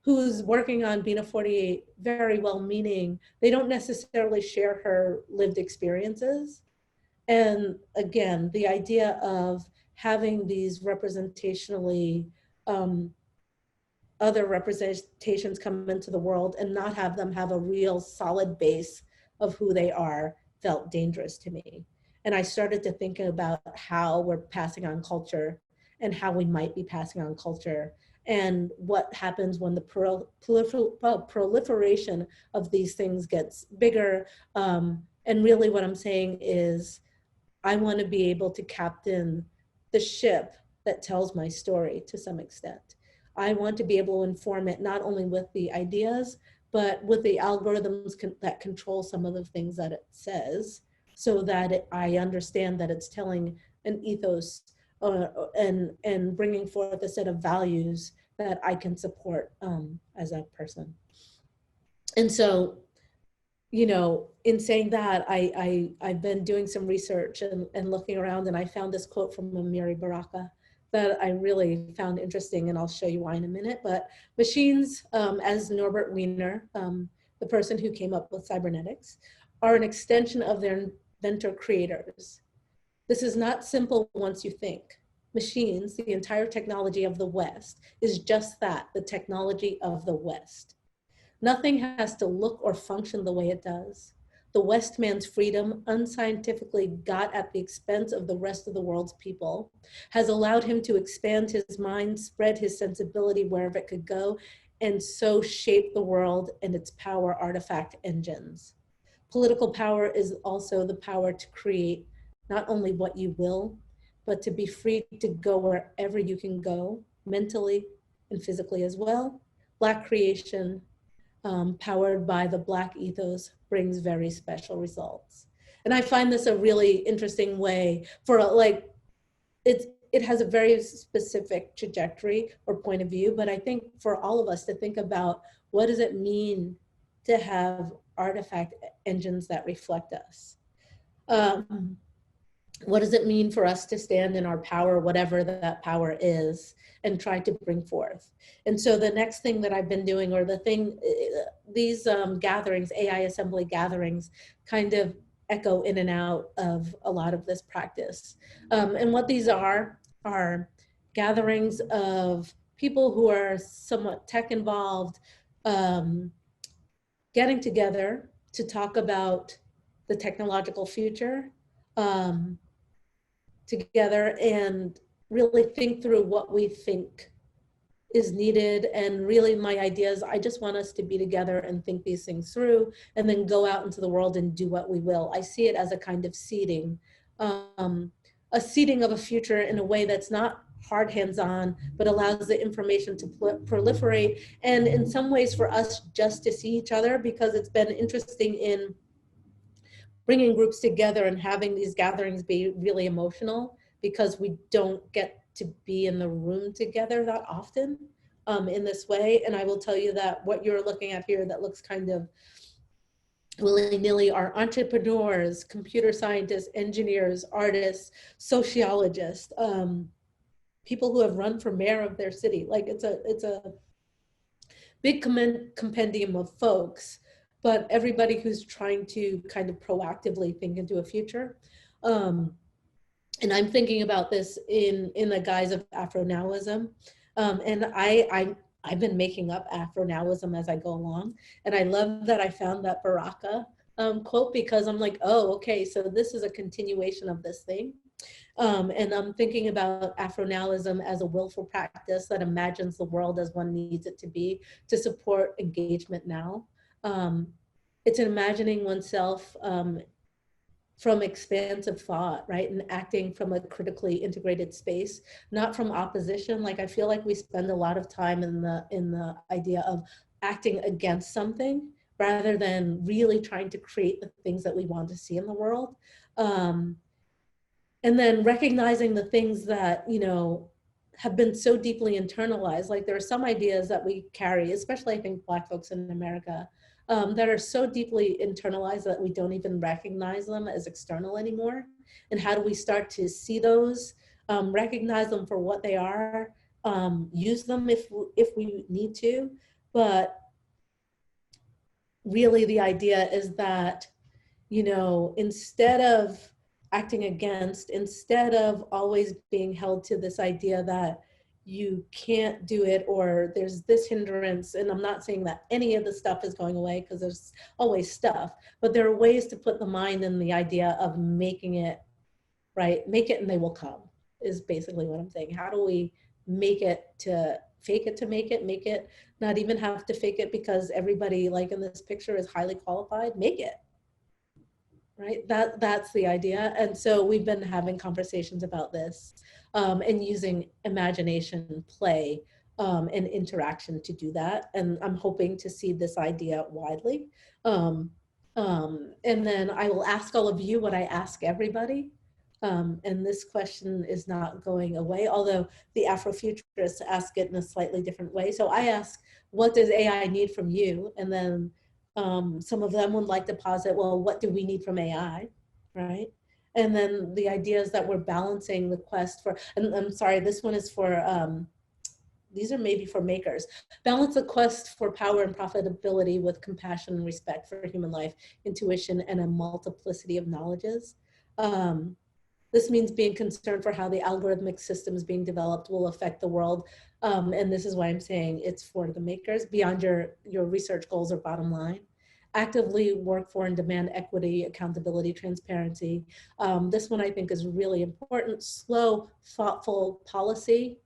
who's working on Bina 48 very well-meaning, they don't necessarily share her lived experiences. And again, the idea of having these representationally, other representations come into the world and not have them have a real solid base of who they are felt dangerous to me. And I started to think about how we're passing on culture and how we might be passing on culture and what happens when the proliferation of these things gets bigger. And really what I'm saying is I want to be able to captain the ship that tells my story to some extent. I want to be able to inform it not only with the ideas, but with the algorithms that control some of the things that it says, so that I understand that it's telling an ethos and bringing forth a set of values that I can support as a person. And so, you know, in saying that, I've been doing some research and looking around, and I found this quote from Amiri Baraka that I really found interesting, and I'll show you why in a minute. But machines, as Norbert Wiener, the person who came up with cybernetics, are an extension of their inventor creators. This is not simple once you think. Machines, the entire technology of the West, is just that, the technology of the West. Nothing has to look or function the way it does. The West man's freedom, unscientifically got at the expense of the rest of the world's people, has allowed him to expand his mind, spread his sensibility wherever it could go, and so shape the world and its power artifact engines. Political power is also the power to create not only what you will, but to be free to go wherever you can go, mentally and physically as well. Black creation, powered by the Black ethos, brings very special results. And I find this a really interesting way for it has a very specific trajectory or point of view, but I think for all of us to think about what does it mean to have artifact engines that reflect us? What does it mean for us to stand in our power, whatever that power is, and try to bring forth? And so the next thing that I've been doing, or the thing, these gatherings, AI assembly gatherings, kind of echo in and out of a lot of this practice. And what these are gatherings of people who are somewhat tech involved, getting together to talk about the technological future, together and really think through what we think is needed. And really my idea is I just want us to be together and think these things through and then go out into the world and do what we will. I see it as a kind of seeding, a seeding of a future in a way that's not hard hands-on, but allows the information to proliferate. And in some ways for us just to see each other, because it's been interesting in bringing groups together and having these gatherings be really emotional, because we don't get to be in the room together that often in this way. And I will tell you that what you're looking at here that looks kind of willy-nilly are entrepreneurs, computer scientists, engineers, artists, sociologists, people who have run for mayor of their city. Like it's a big compendium of folks, but everybody who's trying to kind of proactively think into a future. And I'm thinking about this in the guise of Afro-Nowism. And I've been making up Afro-Nowism as I go along. And I love that I found that Baraka quote, because I'm like, oh, okay, so this is a continuation of this thing. And I'm thinking about Afro-Nowism as a willful practice that imagines the world as one needs it to be to support engagement now. It's imagining oneself from expansive thought, right? And acting from a critically integrated space, not from opposition. Like, I feel like we spend a lot of time in the idea of acting against something rather than really trying to create the things that we want to see in the world. And then recognizing the things that, you know, have been so deeply internalized. Like, there are some ideas that we carry, especially I think Black folks in America, that are so deeply internalized that we don't even recognize them as external anymore. And how do we start to see those, recognize them for what they are, use them if we need to. But really the idea is that, you know, instead of acting against, instead of always being held to this idea that you can't do it or there's this hindrance, and I'm not saying that any of the stuff is going away because there's always stuff, but there are ways to put the mind in the idea of making it, right? Make it and they will come is basically what I'm saying. How do we make it to fake it to make it, not even have to fake it because everybody like in this picture is highly qualified, make it. Right, that's the idea. And so we've been having conversations about this and using imagination, play, and interaction to do that. And I'm hoping to see this idea widely. And then I will ask all of you what I ask everybody. And this question is not going away, although the Afrofuturists ask it in a slightly different way. So I ask, what does AI need from you? And then some of them would like to posit, well, what do we need from AI, right? And then the idea is that we're balancing the quest for, and I'm sorry, this one is for, these are maybe for makers. Balance the quest for power and profitability with compassion and respect for human life, intuition, and a multiplicity of knowledges. This means being concerned for how the algorithmic systems being developed will affect the world. And this is why I'm saying it's for the makers beyond your research goals or bottom line. Actively work for and demand equity, accountability, transparency. This one I think is really important. Slow, thoughtful policy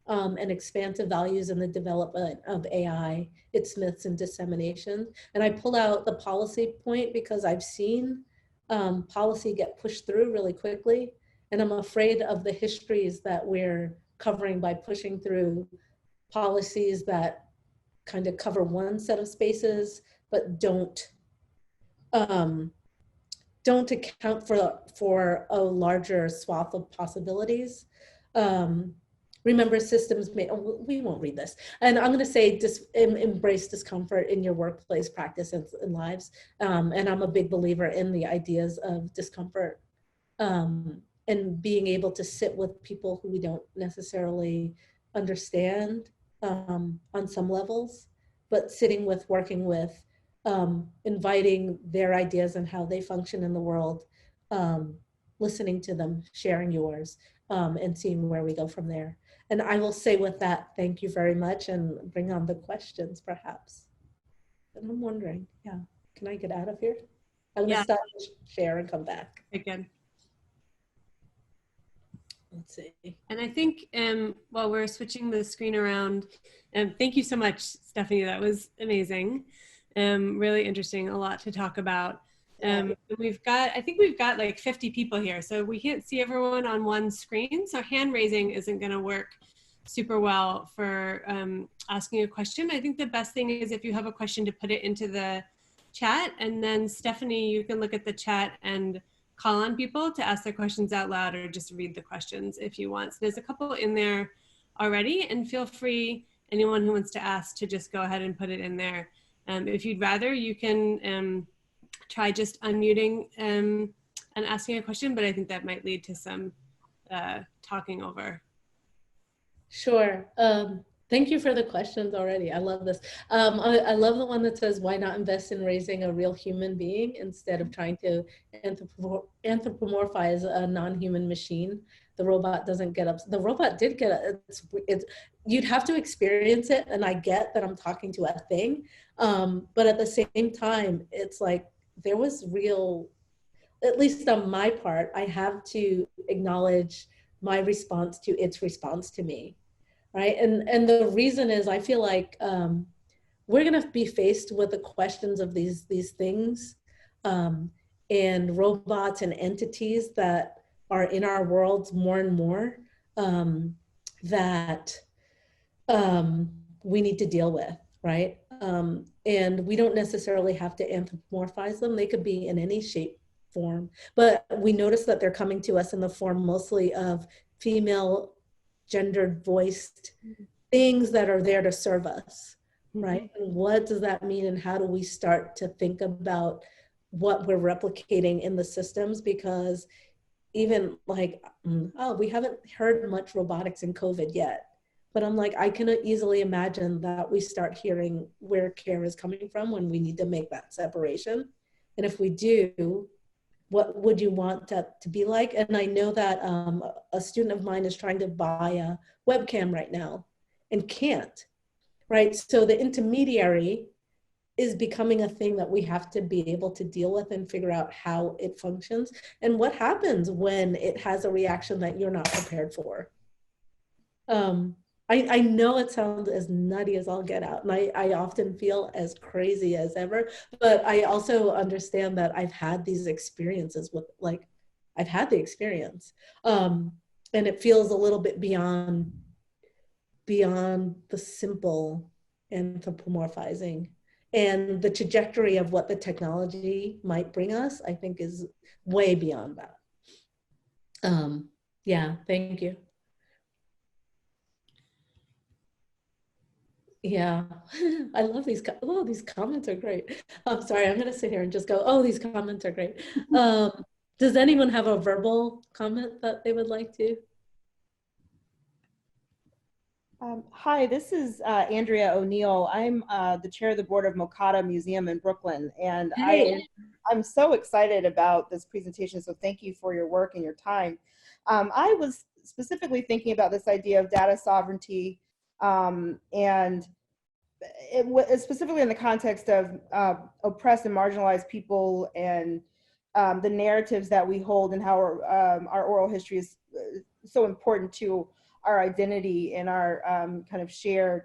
and expansive values in the development of AI, its myths and dissemination. And I pull out the policy point because I've seen policy get pushed through really quickly. And I'm afraid of the histories that we're covering by pushing through policies that kind of cover one set of spaces, but don't account for a larger swath of possibilities. Remember, systems may, oh, we won't read this. And I'm gonna say embrace discomfort in your workplace practice and lives. And I'm a big believer in the ideas of discomfort and being able to sit with people who we don't necessarily understand on some levels, but sitting with, working with, inviting their ideas and how they function in the world, listening to them, sharing yours, and seeing where we go from there. And I will say with that, thank you very much and bring on the questions perhaps. And I'm wondering, yeah, can I get out of here? I'm gonna stop the share and come back. Again. Let's see. And I think while we're switching the screen around, thank you so much, Stephanie, that was amazing. Really interesting, a lot to talk about. I think we've got like 50 people here, so we can't see everyone on one screen. So hand raising isn't gonna work super well for asking a question. I think the best thing is if you have a question to put it into the chat, and then Stephanie, you can look at the chat and call on people to ask their questions out loud or just read the questions if you want. So there's a couple in there already, and feel free, anyone who wants to ask, to just go ahead and put it in there. If you'd rather, you can try just unmuting and asking a question, but I think that might lead to some talking over. Sure. Thank you for the questions already. I love this. I love the one that says, why not invest in raising a real human being instead of trying to anthropomorphize a non-human machine? The robot doesn't get up. The robot did get up. You'd have to experience it. And I get that I'm talking to a thing. But at the same time, it's like there was real, at least on my part, I have to acknowledge my response to its response to me. Right. And the reason is I feel like we're going to be faced with the questions of these things and robots and entities that are in our worlds more and more that we need to deal with. Right. And we don't necessarily have to anthropomorphize them. They could be in any shape, form, but we notice that they're coming to us in the form mostly of female gendered voiced things that are there to serve us, right? And what does that mean, and how do we start to think about what we're replicating in the systems? Because even like, oh, we haven't heard much robotics in COVID yet, but I'm like, I can easily imagine that we start hearing where care is coming from when we need to make that separation. And if we do, what would you want that to be like? And I know that a student of mine is trying to buy a webcam right now and can't, right? So the intermediary is becoming a thing that we have to be able to deal with and figure out how it functions and what happens when it has a reaction that you're not prepared for. I know it sounds as nutty as all get out, and I often feel as crazy as ever, but I also understand that I've had these experiences with, like, I've had the experience, and it feels a little bit beyond the simple anthropomorphizing, and the trajectory of what the technology might bring us, I think, is way beyond that. Yeah, thank you. Yeah, I love these. Oh, these comments are great. I'm sorry, I'm going to sit here and just go, oh, these comments are great. Does anyone have a verbal comment that they would like to? Hi, this is Andrea O'Neill. I'm the chair of the board of Mokata Museum in Brooklyn, and Hey. I'm so excited about this presentation, so thank you for your work and your time. I was specifically thinking about this idea of data sovereignty, and specifically in the context of oppressed and marginalized people and the narratives that we hold, and how our oral history is so important to our identity and our kind of shared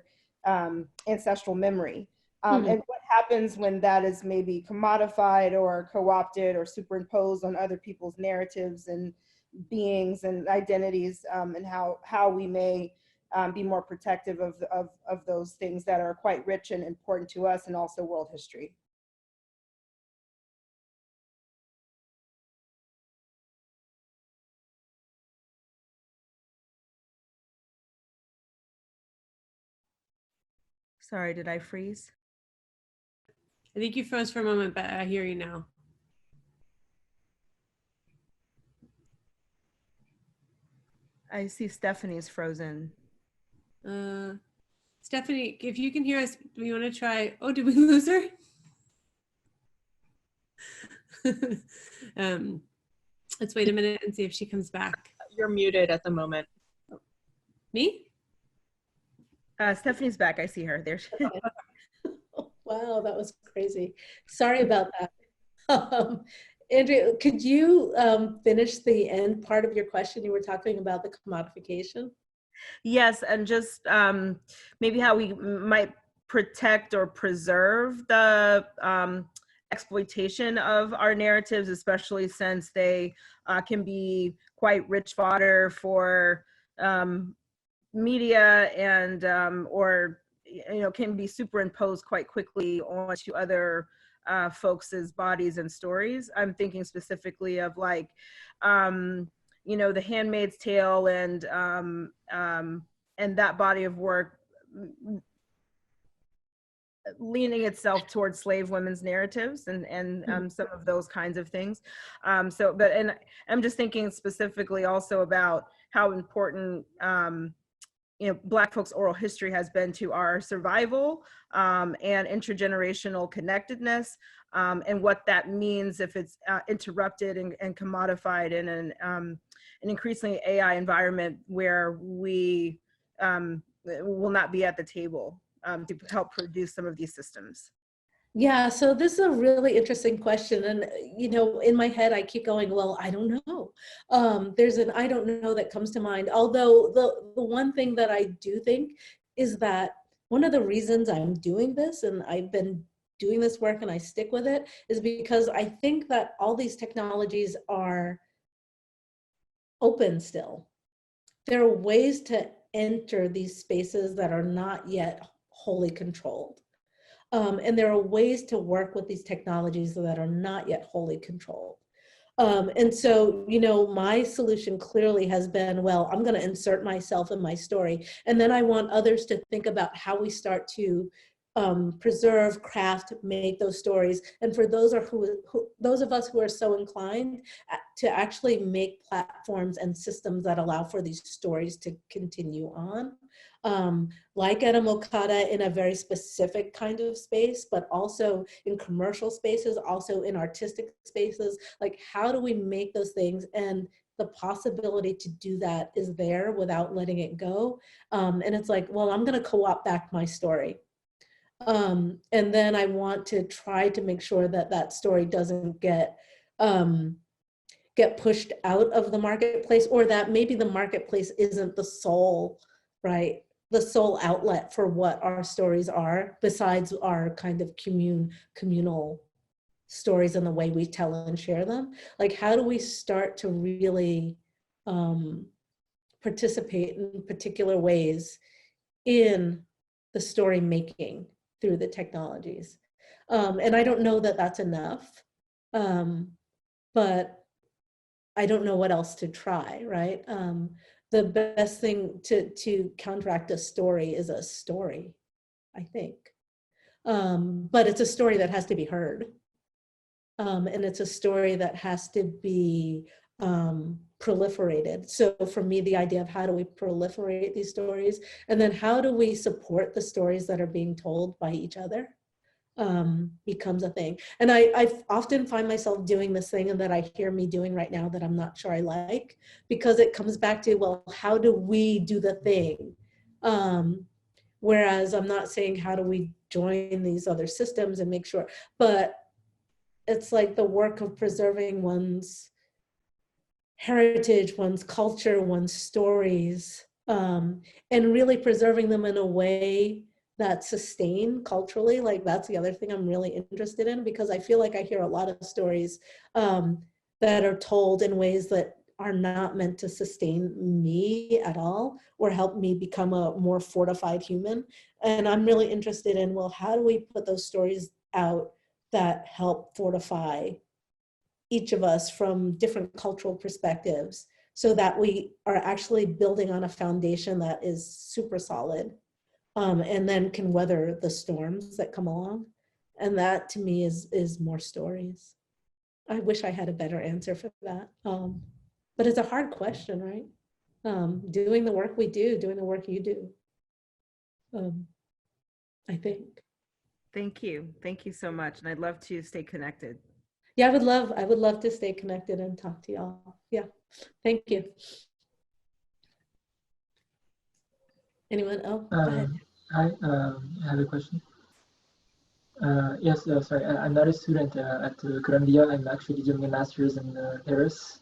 ancestral memory. And what happens when that is maybe commodified or co-opted or superimposed on other people's narratives and beings and identities, and how we may be more protective of those things that are quite rich and important to us, and also world history. Sorry, did I freeze? I think you froze for a moment, but I hear you now. I see Stephanie's frozen. Stephanie, if you can hear us, do you want to try? Oh, did we lose her? Let's wait a minute and see if she comes back. You're muted at the moment. Me? Stephanie's back. I see her. There she is. Wow, that was crazy. Sorry about that. Andrea, could you finish the end part of your question? You were talking about the commodification. Yes, and just maybe how we might protect or preserve the exploitation of our narratives, especially since they can be quite rich fodder for media, and or can be superimposed quite quickly onto other folks' bodies and stories. I'm thinking specifically of like, you know, The Handmaid's Tale and that body of work leaning itself towards slave women's narratives and some of those kinds of things. And I'm just thinking specifically also about how important, you know, Black folks' oral history has been to our survival and intergenerational connectedness, and what that means if it's interrupted and commodified in an increasingly AI environment where we will not be at the table to help produce some of these systems. Yeah, so this is a really interesting question. And, you know, in my head, I keep going, well, I don't know. There's an I don't know that comes to mind. Although the one thing that I do think is that one of the reasons I'm doing this, and I've been doing this work and I stick with it, is because I think that all these technologies are open still. There are ways to enter these spaces that are not yet wholly controlled. And there are ways to work with these technologies that are not yet wholly controlled. And so, you know, my solution clearly has been, well, I'm going to insert myself in my story. And then I want others to think about how we start to preserve, craft, make those stories. And for those of us who are so inclined to actually make platforms and systems that allow for these stories to continue on. Like Etamokata in a very specific kind of space, but also in commercial spaces, also in artistic spaces. Like, how do we make those things? And the possibility to do that is there without letting it go. And it's like, well, I'm going to co-opt back my story. And then I want to try to make sure that that story doesn't get pushed out of the marketplace, or that maybe the marketplace isn't the sole, right? The sole outlet for what our stories are, besides our kind of communal stories and the way we tell and share them. Like, how do we start to really participate in particular ways in the story making through the technologies? And I don't know that that's enough, but I don't know what else to try, right? The best thing to counteract a story is a story, I think. But it's a story that has to be heard. And it's a story that has to be proliferated. So for me, the idea of how do we proliferate these stories, and then how do we support the stories that are being told by each other, becomes a thing. And I often find myself doing this thing, and that I hear me doing right now that I'm not sure I like, because it comes back to, well, how do we do the thing? Whereas I'm not saying how do we join these other systems and make sure, but it's like the work of preserving one's heritage, one's culture, one's stories, and really preserving them in a way that sustain culturally. Like, that's the other thing I'm really interested in, because I feel like I hear a lot of stories that are told in ways that are not meant to sustain me at all, or help me become a more fortified human. And I'm really interested in, well, how do we put those stories out that help fortify each of us from different cultural perspectives, so that we are actually building on a foundation that is super solid, and then can weather the storms that come along. And that to me is more stories. I wish I had a better answer for that. But it's a hard question, right? Doing the work we do, doing the work you do, I think. Thank you. Thank you so much. And I'd love to stay connected. Yeah, I would love to stay connected and talk to y'all. Yeah, thank you. Anyone else? Go ahead. Hi, I have a question. Yes, sorry, I'm not a student at Colombia. I'm actually doing a master's in Paris,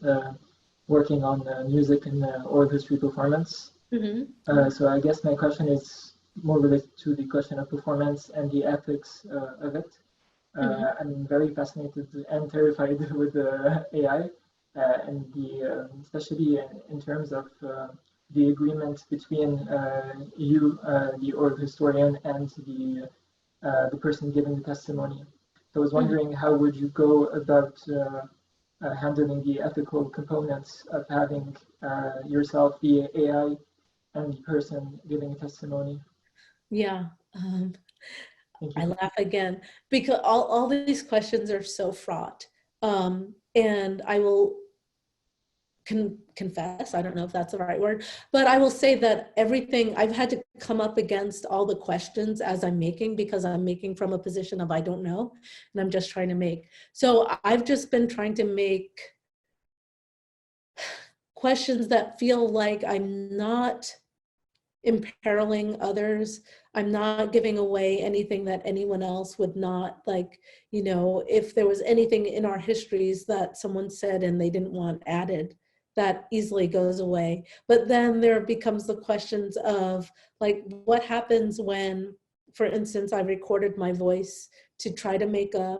working on music and oral history performance. So I guess my question is more related to the question of performance and the ethics of it. I'm very fascinated and terrified with AI, and especially in terms of the agreement between you, the oral historian, and the person giving the testimony. I was wondering how would you go about handling the ethical components of having yourself be AI and the person giving a testimony? Yeah, Thank you. I laugh again because all these questions are so fraught. And I will confess, I don't know if that's the right word, but I will say that everything, I've had to come up against all the questions as I'm making, because I'm making from a position of I don't know, and I'm just trying to make. So I've just been trying to make questions that feel like I'm not imperiling others. I'm not giving away anything that anyone else would not, like, you know, if there was anything in our histories that someone said and they didn't want added, that easily goes away. But then there becomes the questions of like, what happens when, for instance, I recorded my voice to try to make a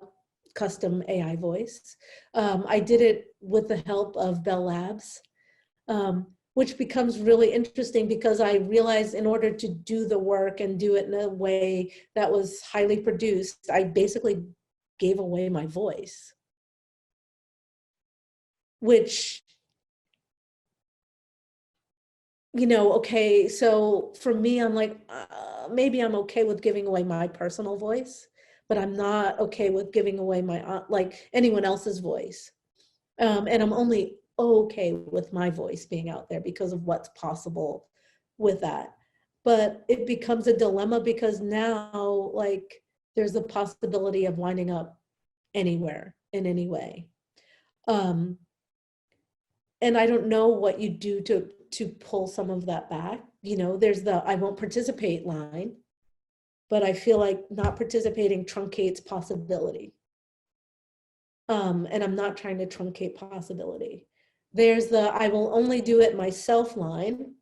custom AI voice. I did it with the help of Bell Labs. Which becomes really interesting because I realized in order to do the work and do it in a way that was highly produced, I basically gave away my voice. Which, you know, okay, so for me, I'm like, maybe I'm okay with giving away my personal voice, but I'm not okay with giving away my, like anyone else's voice. And I'm only okay with my voice being out there because of what's possible with that. But it becomes a dilemma because now, like, there's the possibility of winding up anywhere in any way. And I don't know what you do to pull some of that back. You know, there's the I won't participate line, but I feel like not participating truncates possibility. And I'm not trying to truncate possibility. There's the I will only do it myself line.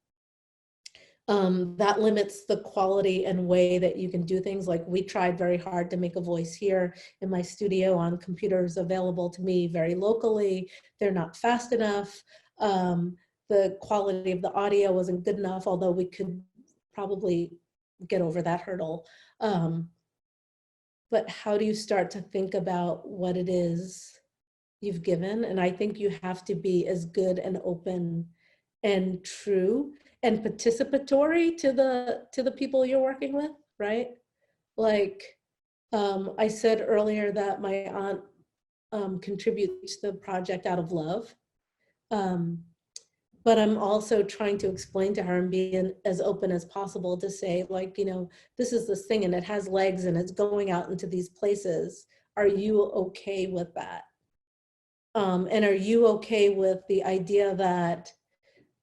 That limits the quality and way that you can do things. Like we tried very hard to make a voice here in my studio on computers available to me very locally. They're not fast enough. The quality of the audio wasn't good enough, although we could probably get over that hurdle. But how do you start to think about what it is you've given? And I think you have to be as good and open and true and participatory to the people you're working with, right? Like I said earlier that my aunt contributes to the project out of love. But I'm also trying to explain to her and be as open as possible to say, like, you know, this is this thing and it has legs and it's going out into these places. Are you okay with that? And are you okay with the idea that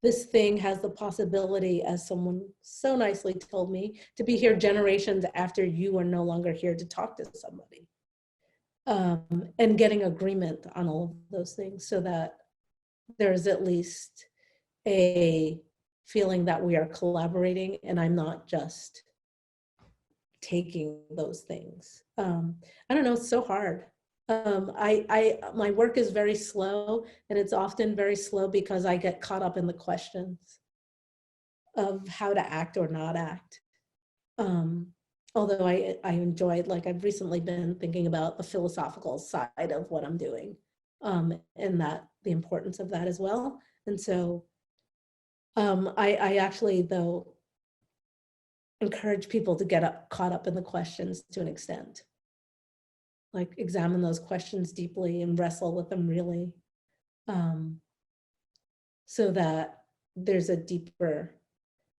this thing has the possibility, as someone so nicely told me, to be here generations after you are no longer here to talk to somebody? And getting agreement on all of those things so that there's at least a feeling that we are collaborating and I'm not just taking those things. I don't know, it's so hard. My work is very slow, and it's often very slow because I get caught up in the questions of how to act or not act. Although I enjoyed, like I've recently been thinking about the philosophical side of what I'm doing, and that the importance of that as well. And so I actually, though, encourage people to get caught up in the questions to an extent. Like examine those questions deeply and wrestle with them really, so that there's a deeper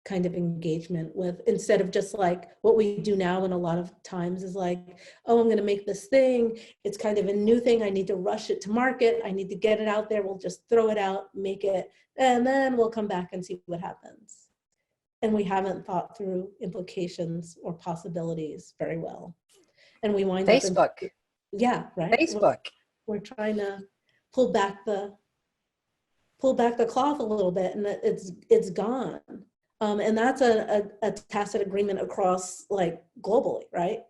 kind of engagement with, instead of just like what we do now and a lot of times is like, oh, I'm going to make this thing. It's kind of a new thing. I need to rush it to market. I need to get it out there. We'll just throw it out, make it, and then we'll come back and see what happens. And we haven't thought through implications or possibilities very well. And we wind up in, yeah, right. We're trying to pull back the cloth a little bit, and it's gone. And that's a tacit agreement across, like, globally, right?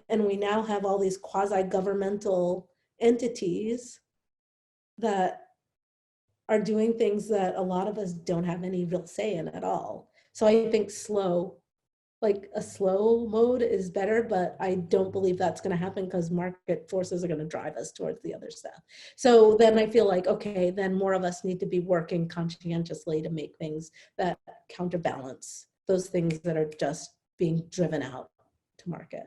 And we now have all these quasi-governmental entities that are doing things that a lot of us don't have any real say in at all. So I think slow like a slow mode is better, but I don't believe that's going to happen because market forces are going to drive us towards the other stuff. So then I feel like, okay, then more of us need to be working conscientiously to make things that counterbalance those things that are just being driven out to market.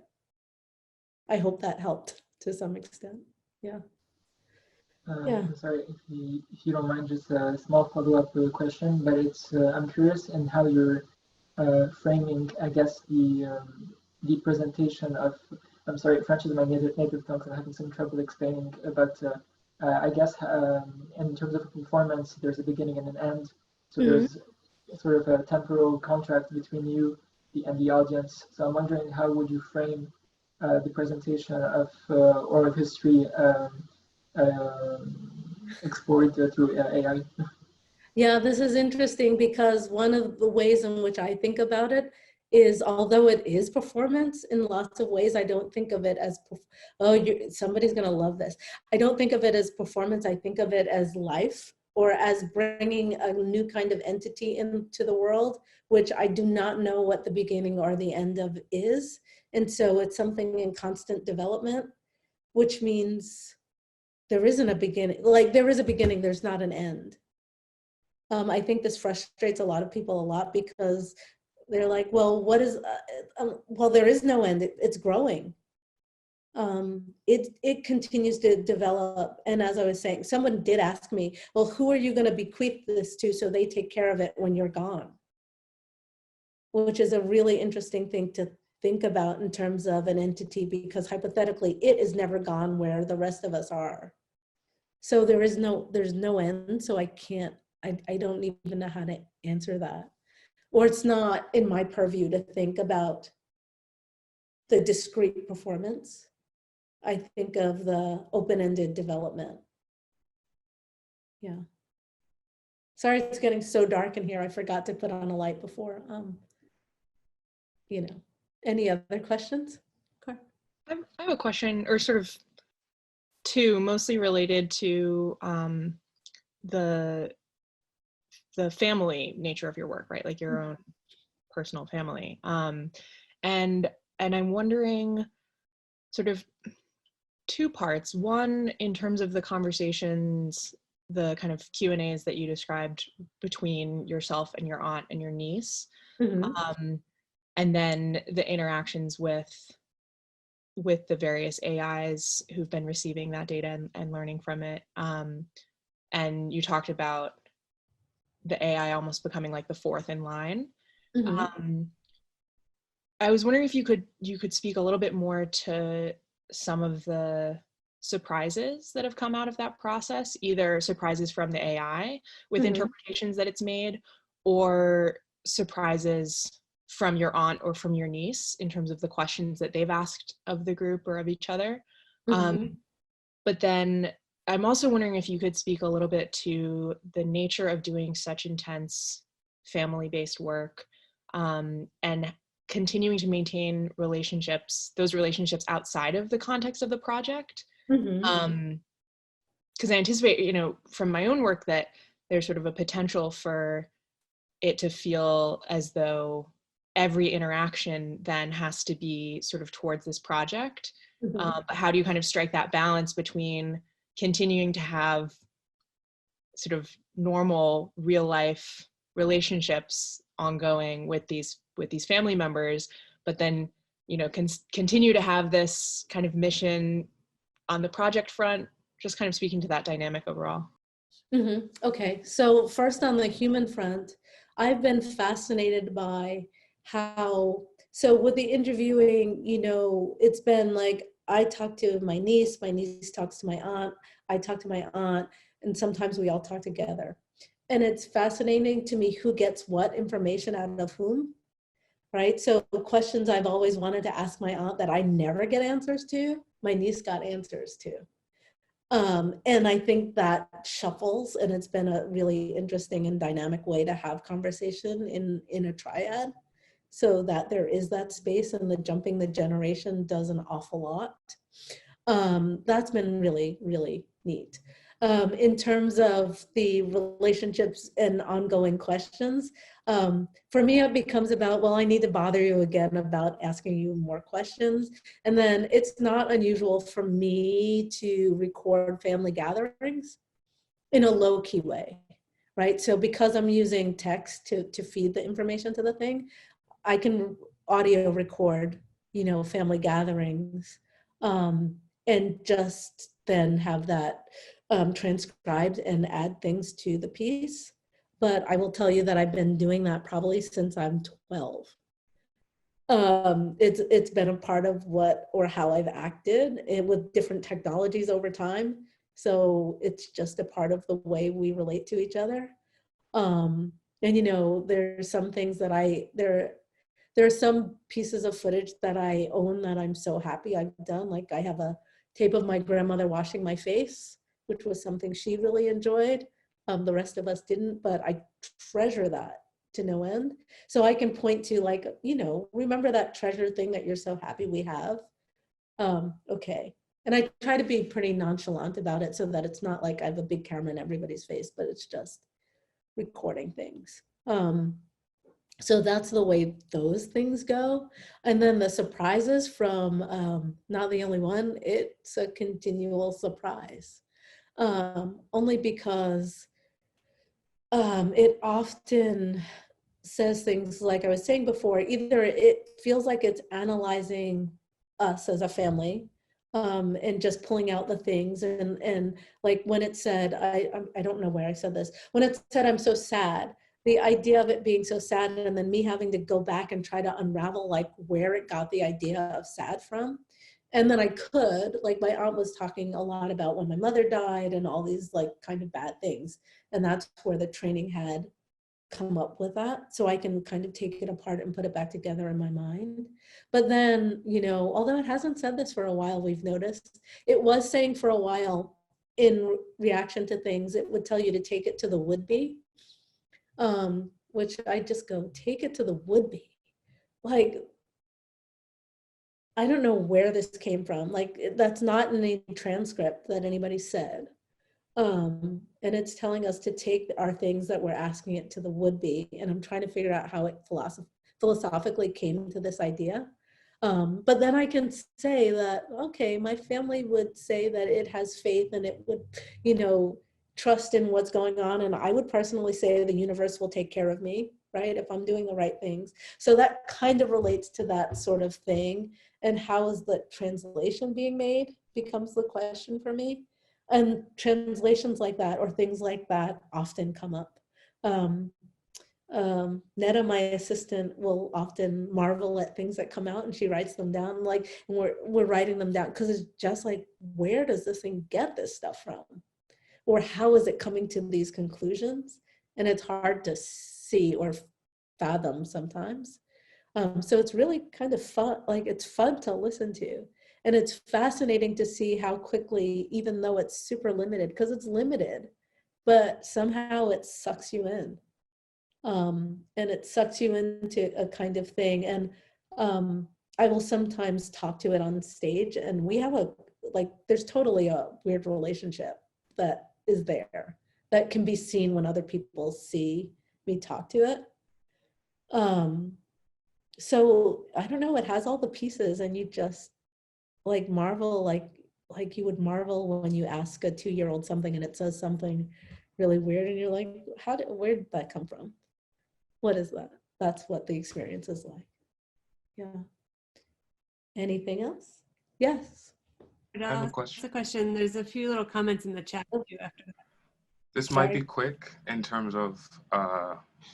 I hope that helped to some extent. Yeah. Yeah. I'm sorry if you don't mind, just a small follow-up question, but it's I'm curious in how you're framing, I guess, the presentation of. I'm sorry, French is my native tongue, so I'm having some trouble explaining. But I guess in terms of a performance, there's a beginning and an end. So there's sort of a temporal contract between you and the audience. So I'm wondering, how would you frame the presentation of oral history explored through AI? Yeah, this is interesting because one of the ways in which I think about it is, although it is performance in lots of ways, I don't think of it as, somebody's going to love this. I don't think of it as performance. I think of it as life, or as bringing a new kind of entity into the world, which I do not know what the beginning or the end of is. And so it's something in constant development, which means there isn't a beginning. Like, there is a beginning, there's not an end. I think this frustrates a lot of people a lot because they're like, well, what is, well, there is no end, it's growing. It continues to develop. And as I was saying, someone did ask me, well, who are you going to bequeath this to so they take care of it when you're gone? Which is a really interesting thing to think about in terms of an entity, because hypothetically it is never gone where the rest of us are. So there's no end. So I don't even know how to answer that. Or it's not in my purview to think about the discrete performance. I think of the open-ended development. Yeah. Sorry, it's getting so dark in here. I forgot to put on a light before. You know, any other questions? Okay. I have a question, or sort of two, mostly related to the family nature of your work, right? Like your own personal family. And I'm wondering, sort of two parts. One, in terms of the conversations, the kind of Q&As that you described between yourself and your aunt and your niece. And then the interactions with the various AIs who've been receiving that data and learning from it. And you talked about the AI almost becoming like the fourth in line. I was wondering if you could speak a little bit more to some of the surprises that have come out of that process, either surprises from the AI with interpretations that it's made, or surprises from your aunt or from your niece in terms of the questions that they've asked of the group or of each other. But then I'm also wondering if you could speak a little bit to the nature of doing such intense family-based work, and continuing to maintain relationships, those relationships outside of the context of the project. Because I anticipate, you know, from my own work that there's sort of a potential for it to feel as though every interaction then has to be sort of towards this project. But how do you kind of strike that balance between continuing to have sort of normal real life relationships ongoing with these family members, but then, you know, continue to have this kind of mission on the project front? Just kind of speaking to that dynamic overall. Okay, so first on the human front, I've been fascinated by how, so with the interviewing, you know, it's been like, I talk to my niece talks to my aunt, I talk to my aunt, and sometimes we all talk together. And it's fascinating to me who gets what information out of whom, right? So questions I've always wanted to ask my aunt that I never get answers to, my niece got answers to. And I think that shuffles, and it's been a really interesting and dynamic way to have conversation in a triad, so that there is that space, and the jumping the generation does an awful lot. That's been really, really neat. in terms of the relationships and ongoing questions. For me, it becomes about, well, I need to bother you again about asking you more questions. And then it's not unusual for me to record family gatherings in a low-key way, right? So because I'm using text to feed the information to the thing, I can audio record, you know, family gatherings, and just then have that transcribed and add things to the piece. But I will tell you that I've been doing that probably since I'm 12. It's been a part of what or how I've acted with different technologies over time. So it's just a part of the way we relate to each other. And you know, there's some things that there are some pieces of footage that I own that I'm so happy I've done. Like I have a tape of my grandmother washing my face, which was something she really enjoyed. The rest of us didn't, but I treasure that to no end. So I can point to, like, you know, remember that treasure thing that you're so happy we have? Okay. And I try to be pretty nonchalant about it so that it's not like I have a big camera in everybody's face, but it's just recording things. So that's the way those things go. And then the surprises from Not the Only One, it's a continual surprise. Only because it often says things like I was saying before, either it feels like it's analyzing us as a family, and just pulling out the things, and like when it said, I don't know where I said this, when it said I'm so sad, the idea of it being so sad and then me having to go back and try to unravel like where it got the idea of sad from. And then I could, like my aunt was talking a lot about when my mother died and all these like kind of bad things. And that's where the training had come up with that. So I can kind of take it apart and put it back together in my mind. But then, you know, although it hasn't said this for a while, we've noticed, it was saying for a while in reaction to things, it would tell you to take it to the would-be, which I just go, take it to the would-be. Like, I don't know where this came from. Like, that's not in any transcript that anybody said. And it's telling us to take our things that we're asking it to the would-be. And I'm trying to figure out how it philosophically came to this idea. But then I can say that, okay, my family would say that it has faith and it would, you know, trust in what's going on. And I would personally say the universe will take care of me, right? If I'm doing the right things. So that kind of relates to that sort of thing. And how is the translation being made becomes the question for me. And translations like that or things like that often come up. Netta, my assistant, will often marvel at things that come out and she writes them down, like, and we're writing them down because it's just like, where does this thing get this stuff from? Or how is it coming to these conclusions? And it's hard to see or fathom sometimes. So it's really kind of fun, like it's fun to listen to. And it's fascinating to see how quickly, even though it's super limited, because it's limited, but somehow it sucks you in. And it sucks you into a kind of thing. And I will sometimes talk to it on stage, and we have there's totally a weird relationship that is there that can be seen when other people see me talk to it. So I don't know, it has all the pieces, and you just like marvel, like you would marvel when you ask a 2-year-old something and it says something really weird and you're like, where did that come from? What is that? That's what the experience is like. Yeah. Anything else? Yes. I have a question. That's a question. There's a few little comments in the chat too after that. This might be quick in terms of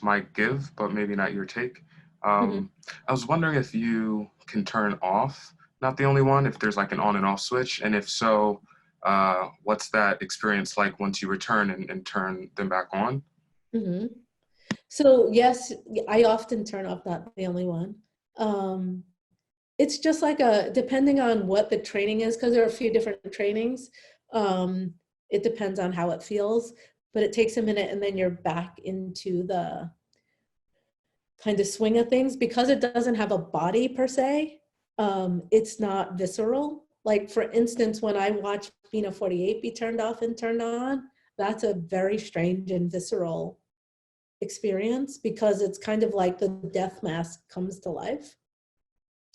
my give, but maybe not your take. I was wondering if you can turn off Not the Only One, if there's like an on and off switch, and if so, what's that experience like once you return and turn them back on? So yes, I often turn off Not the Only One. It's just like depending on what the training is, because there are a few different trainings, it depends on how it feels, but it takes a minute and then you're back into the kind of swing of things. Because it doesn't have a body per se, it's not visceral. Like for instance, when I watch Bina 48 be turned off and turned on, that's a very strange and visceral experience, because it's kind of like the death mask comes to life.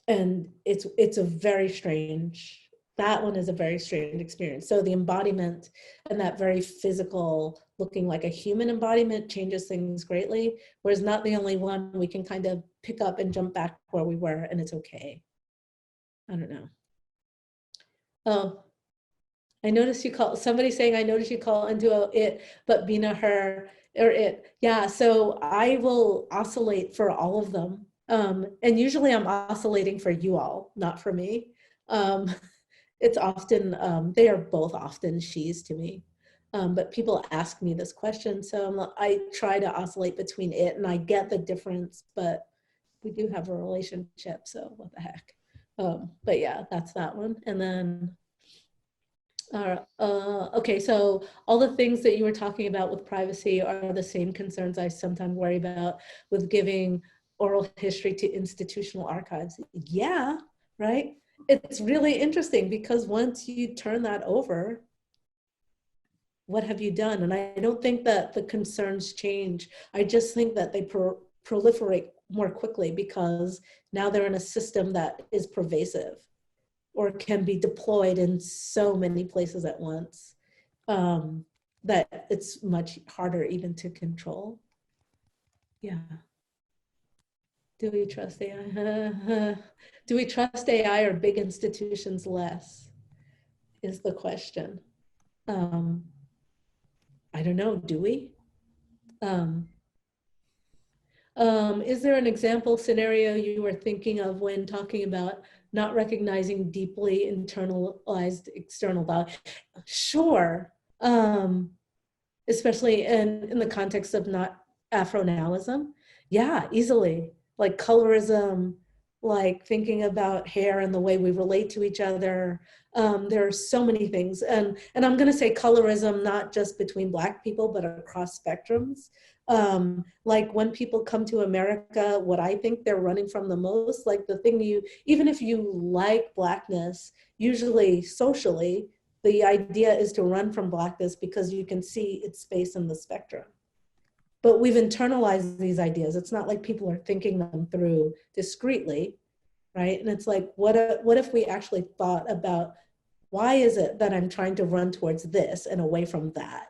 And it's a very strange, that one is a very strange experience. So the embodiment and that very physical, looking like a human embodiment changes things greatly, whereas not the only one, we can kind of pick up and jump back where we were and it's okay. I don't know. Oh, I noticed you call, somebody saying, I noticed you call into a it, but Bina her, or it. Yeah, so I will oscillate for all of them. And usually I'm oscillating for you all, not for me. It's often, they are both often she's to me. But people ask me this question, so I try to oscillate between it, and I get the difference, but we do have a relationship, so what the heck. But yeah, that's that one. And then, okay, so all the things that you were talking about with privacy are the same concerns I sometimes worry about with giving oral history to institutional archives. Yeah, right? It's really interesting because once you turn that over, what have you done? And I don't think that the concerns change. I just think that they proliferate more quickly because now they're in a system that is pervasive or can be deployed in so many places at once, that it's much harder even to control. Yeah. Do we trust AI? Do we trust AI or big institutions less? Is the question. I don't know, do we? Is there an example scenario you were thinking of when talking about not recognizing deeply internalized external value? Sure, especially in the context of not Afro-nalism. Yeah, easily, like colorism, like thinking about hair and the way we relate to each other. There are so many things. And I'm gonna say colorism, not just between Black people, but across spectrums. Like when people come to America, what I think they're running from the most, like the thing even if you like Blackness, usually socially, the idea is to run from Blackness because you can see its space in the spectrum. But we've internalized these ideas. It's not like people are thinking them through discreetly, right? And it's like, what if we actually thought about why is it that I'm trying to run towards this and away from that?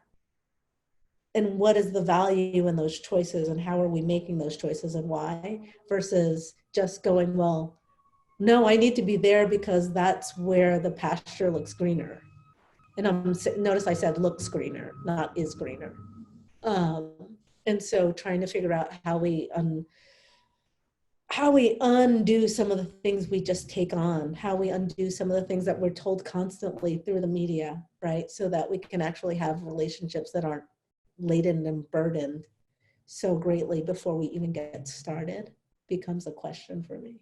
And what is the value in those choices and how are we making those choices and why? Versus just going, well, no, I need to be there because that's where the pasture looks greener. And notice I said looks greener, not is greener. And so trying to figure out how we undo some of the things we just take on, how we undo some of the things that we're told constantly through the media, right? So that we can actually have relationships that aren't laden and burdened so greatly before we even get started becomes a question for me.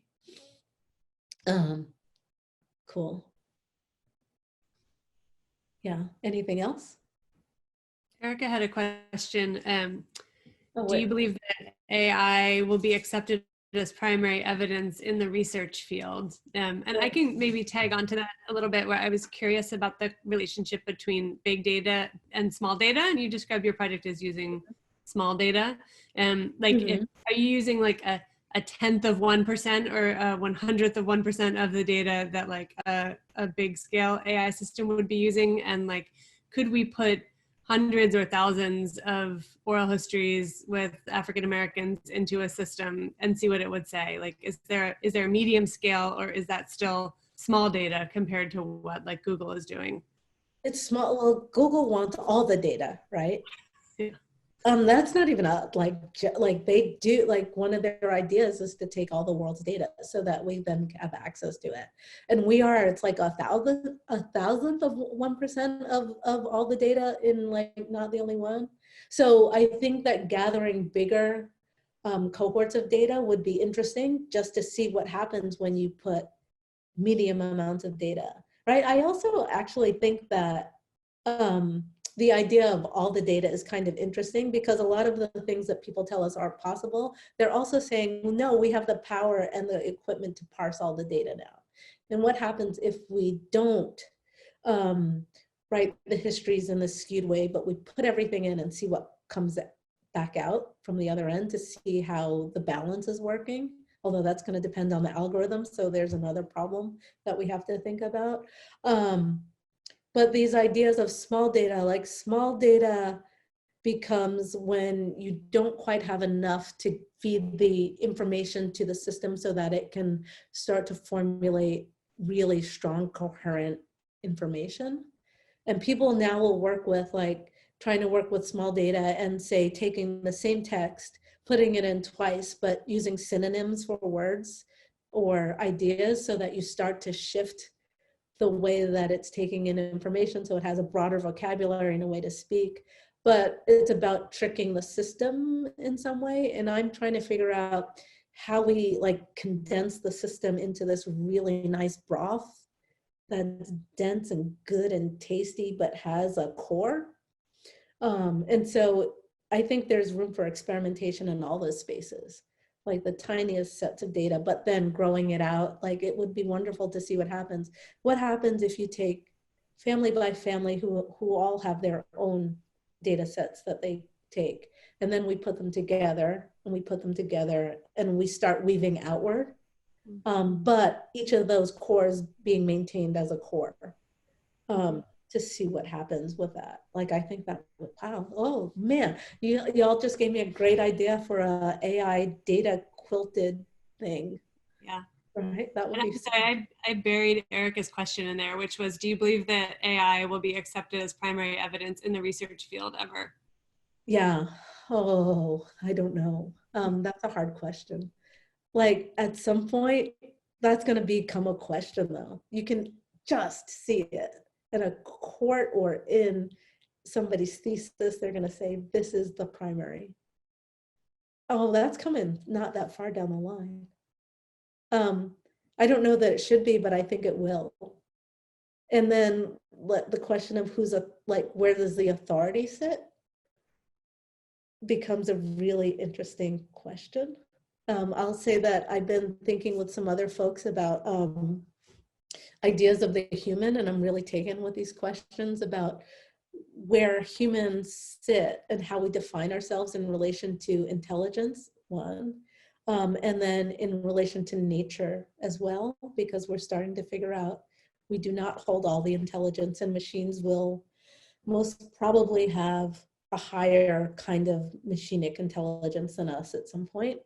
Cool. Yeah, anything else? Erica had a question. Do you believe that AI will be accepted as primary evidence in the research field? And I can maybe tag onto that a little bit, where I was curious about the relationship between big data and small data, and you describe your project as using small data. Like, are you using like a 1/10 of 1% or a 100th of 1% of the data that like a big scale AI system would be using? And like, could we put hundreds or thousands of oral histories with African Americans into a system and see what it would say? Like, is there a medium scale, or is that still small data compared to what like Google is doing? It's small. Well, Google wants all the data, right? Yeah. That's not even like they do, like one of their ideas is to take all the world's data so that we then have access to it. And it's like a thousandth of 1% of all the data in like not the only one. So I think that gathering bigger cohorts of data would be interesting just to see what happens when you put medium amounts of data, right? I also actually think that the idea of all the data is kind of interesting because a lot of the things that people tell us are possible, they're also saying, well, no, we have the power and the equipment to parse all the data now. And what happens if we don't write the histories in this skewed way, but we put everything in and see what comes back out from the other end to see how the balance is working, although that's going to depend on the algorithm. So there's another problem that we have to think about. But these ideas of small data, like small data becomes when you don't quite have enough to feed the information to the system so that it can start to formulate really strong, coherent information. And people now will work with like trying to work with small data and say taking the same text, putting it in twice, but using synonyms for words or ideas so that you start to shift the way that it's taking in information so it has a broader vocabulary and a way to speak. But it's about tricking the system in some way. And I'm trying to figure out how we like condense the system into this really nice broth that's dense and good and tasty, but has a core. And so I think there's room for experimentation in all those spaces, like the tiniest sets of data, but then growing it out. Like it would be wonderful to see what happens. What happens if you take family by family who all have their own data sets that they take, and then we put them together and we put them together and we start weaving outward. But each of those cores being maintained as a core to see what happens with that. Like, I think that, wow, oh man, y'all just gave me a great idea for a AI data quilted thing. Yeah. Right, that would and be. Sorry, I buried Erica's question in there, which was, do you believe that AI will be accepted as primary evidence in the research field ever? Yeah, oh, I don't know. That's a hard question. Like at some point, that's going to become a question though. You can just see it in a court or in somebody's thesis. They're going to say, this is the primary. Oh, that's coming not that far down the line. I don't know that it should be, but I think it will. And then the question of where does the authority sit becomes a really interesting question. I'll say that I've been thinking with some other folks about ideas of the human, and I'm really taken with these questions about where humans sit and how we define ourselves in relation to intelligence, one, and then in relation to nature as well, because we're starting to figure out we do not hold all the intelligence, and machines will most probably have a higher kind of machinic intelligence than us at some point.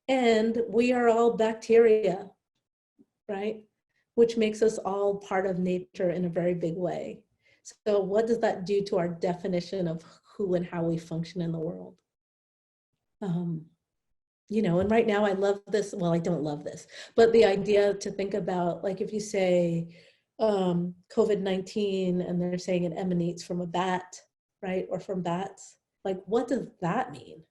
And we are all bacteria, right? Which makes us all part of nature in a very big way. So what does that do to our definition of who and how we function in the world? You know, and right now I love this, well, I don't love this, but the idea to think about, like if you say COVID-19 and they're saying it emanates from a bat, right? Or from bats, like what does that mean?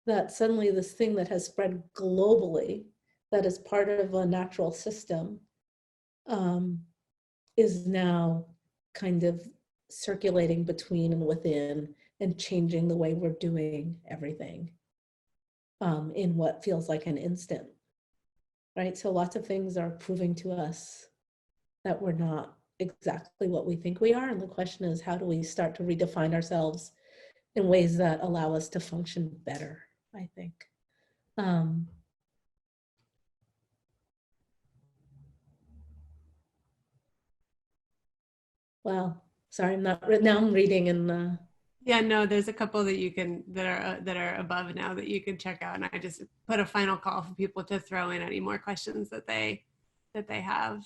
That suddenly this thing that has spread globally, that is part of a natural system, is now kind of circulating between and within and changing the way we're doing everything in what feels like an instant, right? So lots of things are proving to us that we're not exactly what we think we are. And the question is, how do we start to redefine ourselves in ways that allow us to function better, I think. Well, sorry, I'm not, now I'm reading and yeah, no, there's a couple that you can, that are above now that you can check out. And I just put a final call for people to throw in any more questions that they have.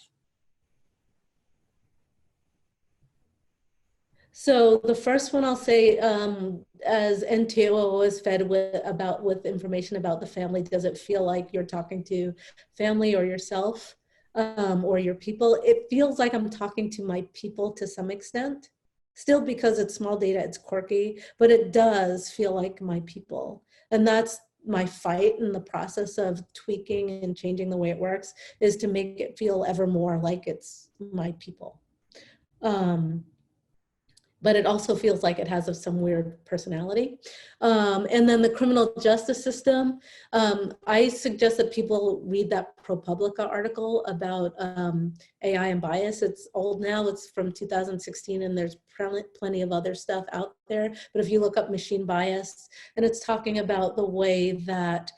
So the first one I'll say, as NTO is fed with information about the family, does it feel like you're talking to family or yourself or your people? It feels like I'm talking to my people to some extent. Still, because it's small data, it's quirky, but it does feel like my people. And that's my fight in the process of tweaking and changing the way it works, is to make it feel ever more like it's my people. but it also feels like it has some weird personality. And then the criminal justice system, I suggest that people read that ProPublica article about AI and bias. It's old now, it's from 2016, and there's plenty of other stuff out there. But if you look up machine bias, and it's talking about the way that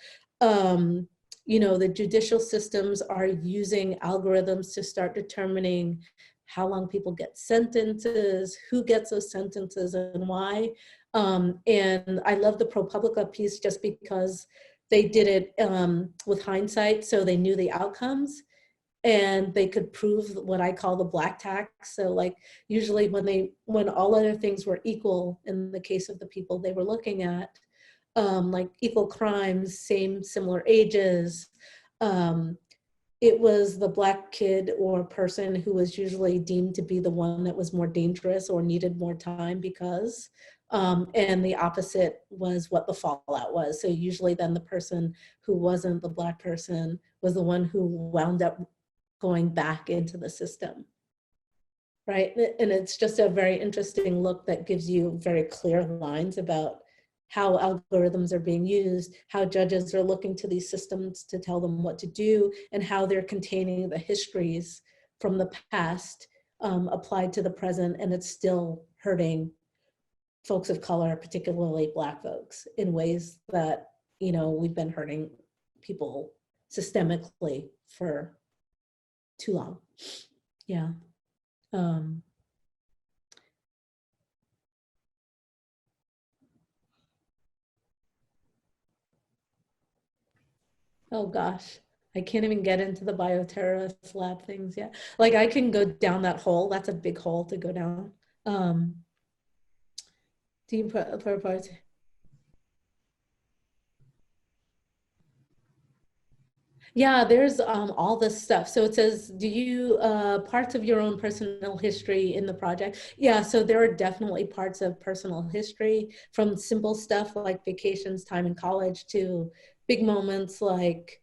you know, the judicial systems are using algorithms to start determining how long people get sentences, who gets those sentences and why. And I love the ProPublica piece just because they did it with hindsight, so they knew the outcomes and they could prove what I call the black tax. So like usually when all other things were equal in the case of the people they were looking at, like equal crimes, similar ages, it was the black kid or person who was usually deemed to be the one that was more dangerous or needed more time because, and the opposite was what the fallout was. So usually then the person who wasn't the black person was the one who wound up going back into the system, right? And it's just a very interesting look that gives you very clear lines about how algorithms are being used, how judges are looking to these systems to tell them what to do, and how they're containing the histories from the past applied to the present, and it's still hurting folks of color, particularly Black folks, in ways that, you know, we've been hurting people systemically for too long. Yeah. Oh gosh, I can't even get into the bioterrorist lab things yet. Like I can go down that hole. That's a big hole to go down. Team purpose. Yeah, there's all this stuff. So it says, do you, parts of your own personal history in the project? Yeah, so there are definitely parts of personal history, from simple stuff like vacations, time in college, to big moments like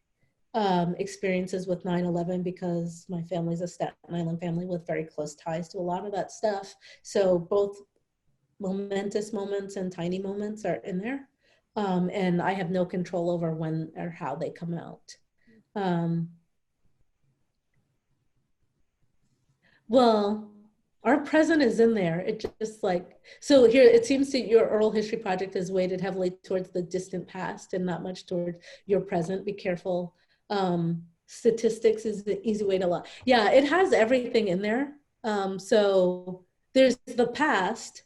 experiences with 9/11, because my family's a Staten Island family with very close ties to a lot of that stuff. So both momentous moments and tiny moments are in there. And I have no control over when or how they come out. Well, our present is in there. It just like, so here it seems that your oral history project is weighted heavily towards the distant past and not much toward your present. Be careful. Statistics is the easy way to lie. Yeah, it has everything in there. So there's the past,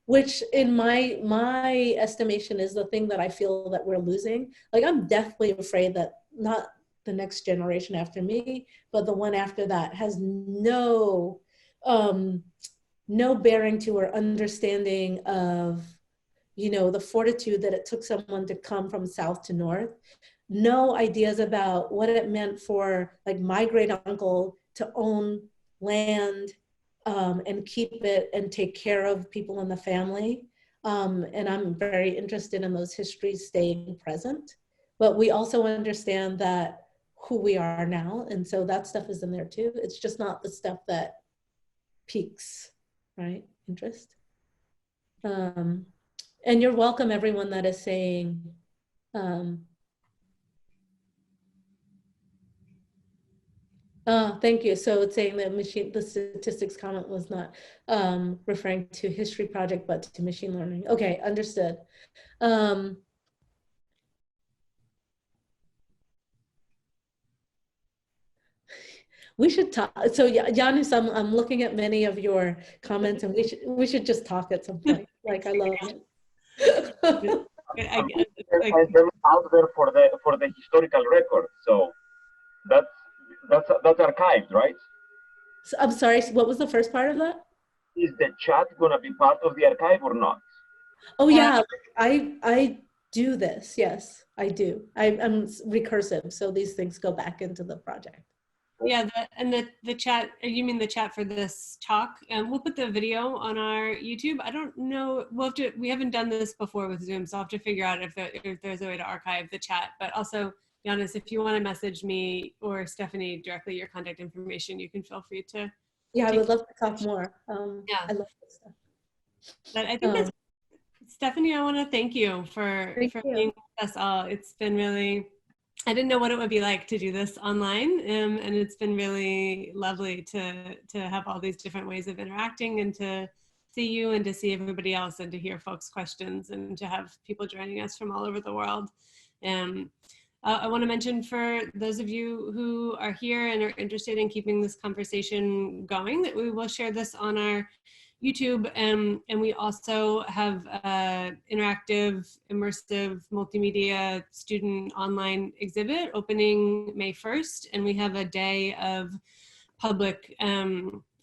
which in my estimation is the thing that I feel that we're losing. Like I'm deathly afraid that not the next generation after me, but the one after that has no bearing to or understanding of, you know, the fortitude that it took someone to come from south to north. No ideas about what it meant for like my great uncle to own land and keep it and take care of people in the family. And I'm very interested in those histories staying present. But we also understand that who we are now. And so that stuff is in there too. It's just not the stuff that piques, right, interest. And you're welcome, everyone that is saying, thank you. So it's saying that the statistics comment was not referring to history project, but to machine learning. Okay, understood. We should talk. So Yanis, I'm looking at many of your comments, and we should just talk at some point. Like I love it. I'm out there for the historical record, so that's archived, right? So, I'm sorry. What was the first part of that? Is the chat gonna be part of the archive or not? Oh yeah, I do this. Yes, I do. I'm recursive, so these things go back into the project. Yeah, the chat, you mean the chat for this talk? We'll put the video on our YouTube. I don't know, we haven't done this before with Zoom, so I'll have to figure out if there's a way to archive the chat. But also, Giannis, if you want to message me or Stephanie directly your contact information, you can feel free to. Yeah, I would love to talk more. Yeah. I love this stuff. But I think that's, Stephanie, I want to thank you for being with us all. It's been really, I didn't know what it would be like to do this online, and it's been really lovely to have all these different ways of interacting and to see you and to see everybody else and to hear folks' questions and to have people joining us from all over the world. I want to mention for those of you who are here and are interested in keeping this conversation going that we will share this on our YouTube, and we also have interactive, immersive, multimedia student online exhibit opening May 1st, and we have a day of public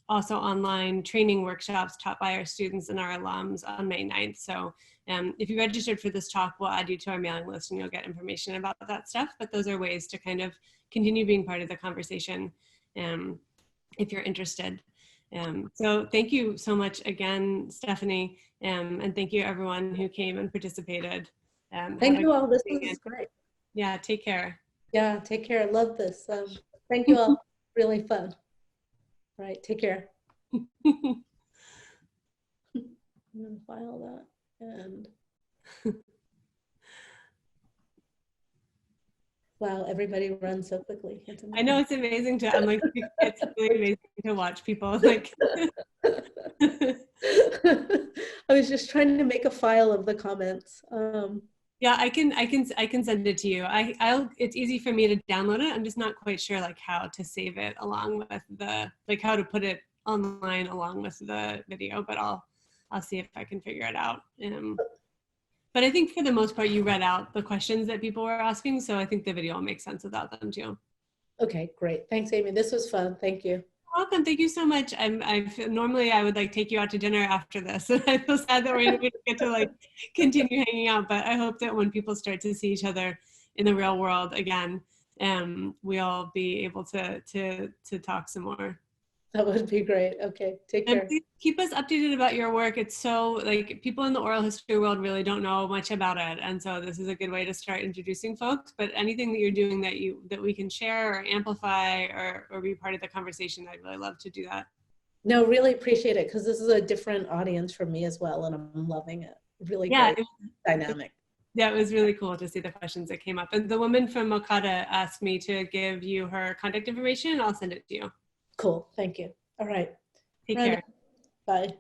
also online training workshops taught by our students and our alums on May 9th. So if you registered for this talk, we'll add you to our mailing list and you'll get information about that stuff. But those are ways to kind of continue being part of the conversation if you're interested. So thank you so much again, Stephanie, and thank you everyone who came and participated. Thank you all, this is great. Yeah, take care. Yeah, take care, love this. Thank you all, really fun. All right, take care. I'm gonna file that and wow, everybody runs so quickly. I know, it's amazing to, I'm like, it's really amazing to watch people like. I was just trying to make a file of the comments. Yeah, I can send it to you. It's easy for me to download it. I'm just not quite sure like how to save it along with the, like how to put it online along with the video, but I'll see if I can figure it out. But I think for the most part, you read out the questions that people were asking, so I think the video will make sense without them too. Okay, great. Thanks, Amy. This was fun. Thank you. Welcome. Thank you so much. Normally I would like take you out to dinner after this, and I feel sad that we don't get to like continue hanging out. But I hope that when people start to see each other in the real world again, we'll be able to talk some more. That would be great. Okay, take care. And please keep us updated about your work. It's so like people in the oral history world really don't know much about it, and so this is a good way to start introducing folks. But anything that you're doing that we can share or amplify or be part of the conversation, I'd really love to do that. No, really appreciate it because this is a different audience for me as well, and I'm loving it. Really great, dynamic. Yeah, it was really cool to see the questions that came up. And the woman from Okada asked me to give you her contact information. I'll send it to you. Cool, thank you. All right. Take care. Bye.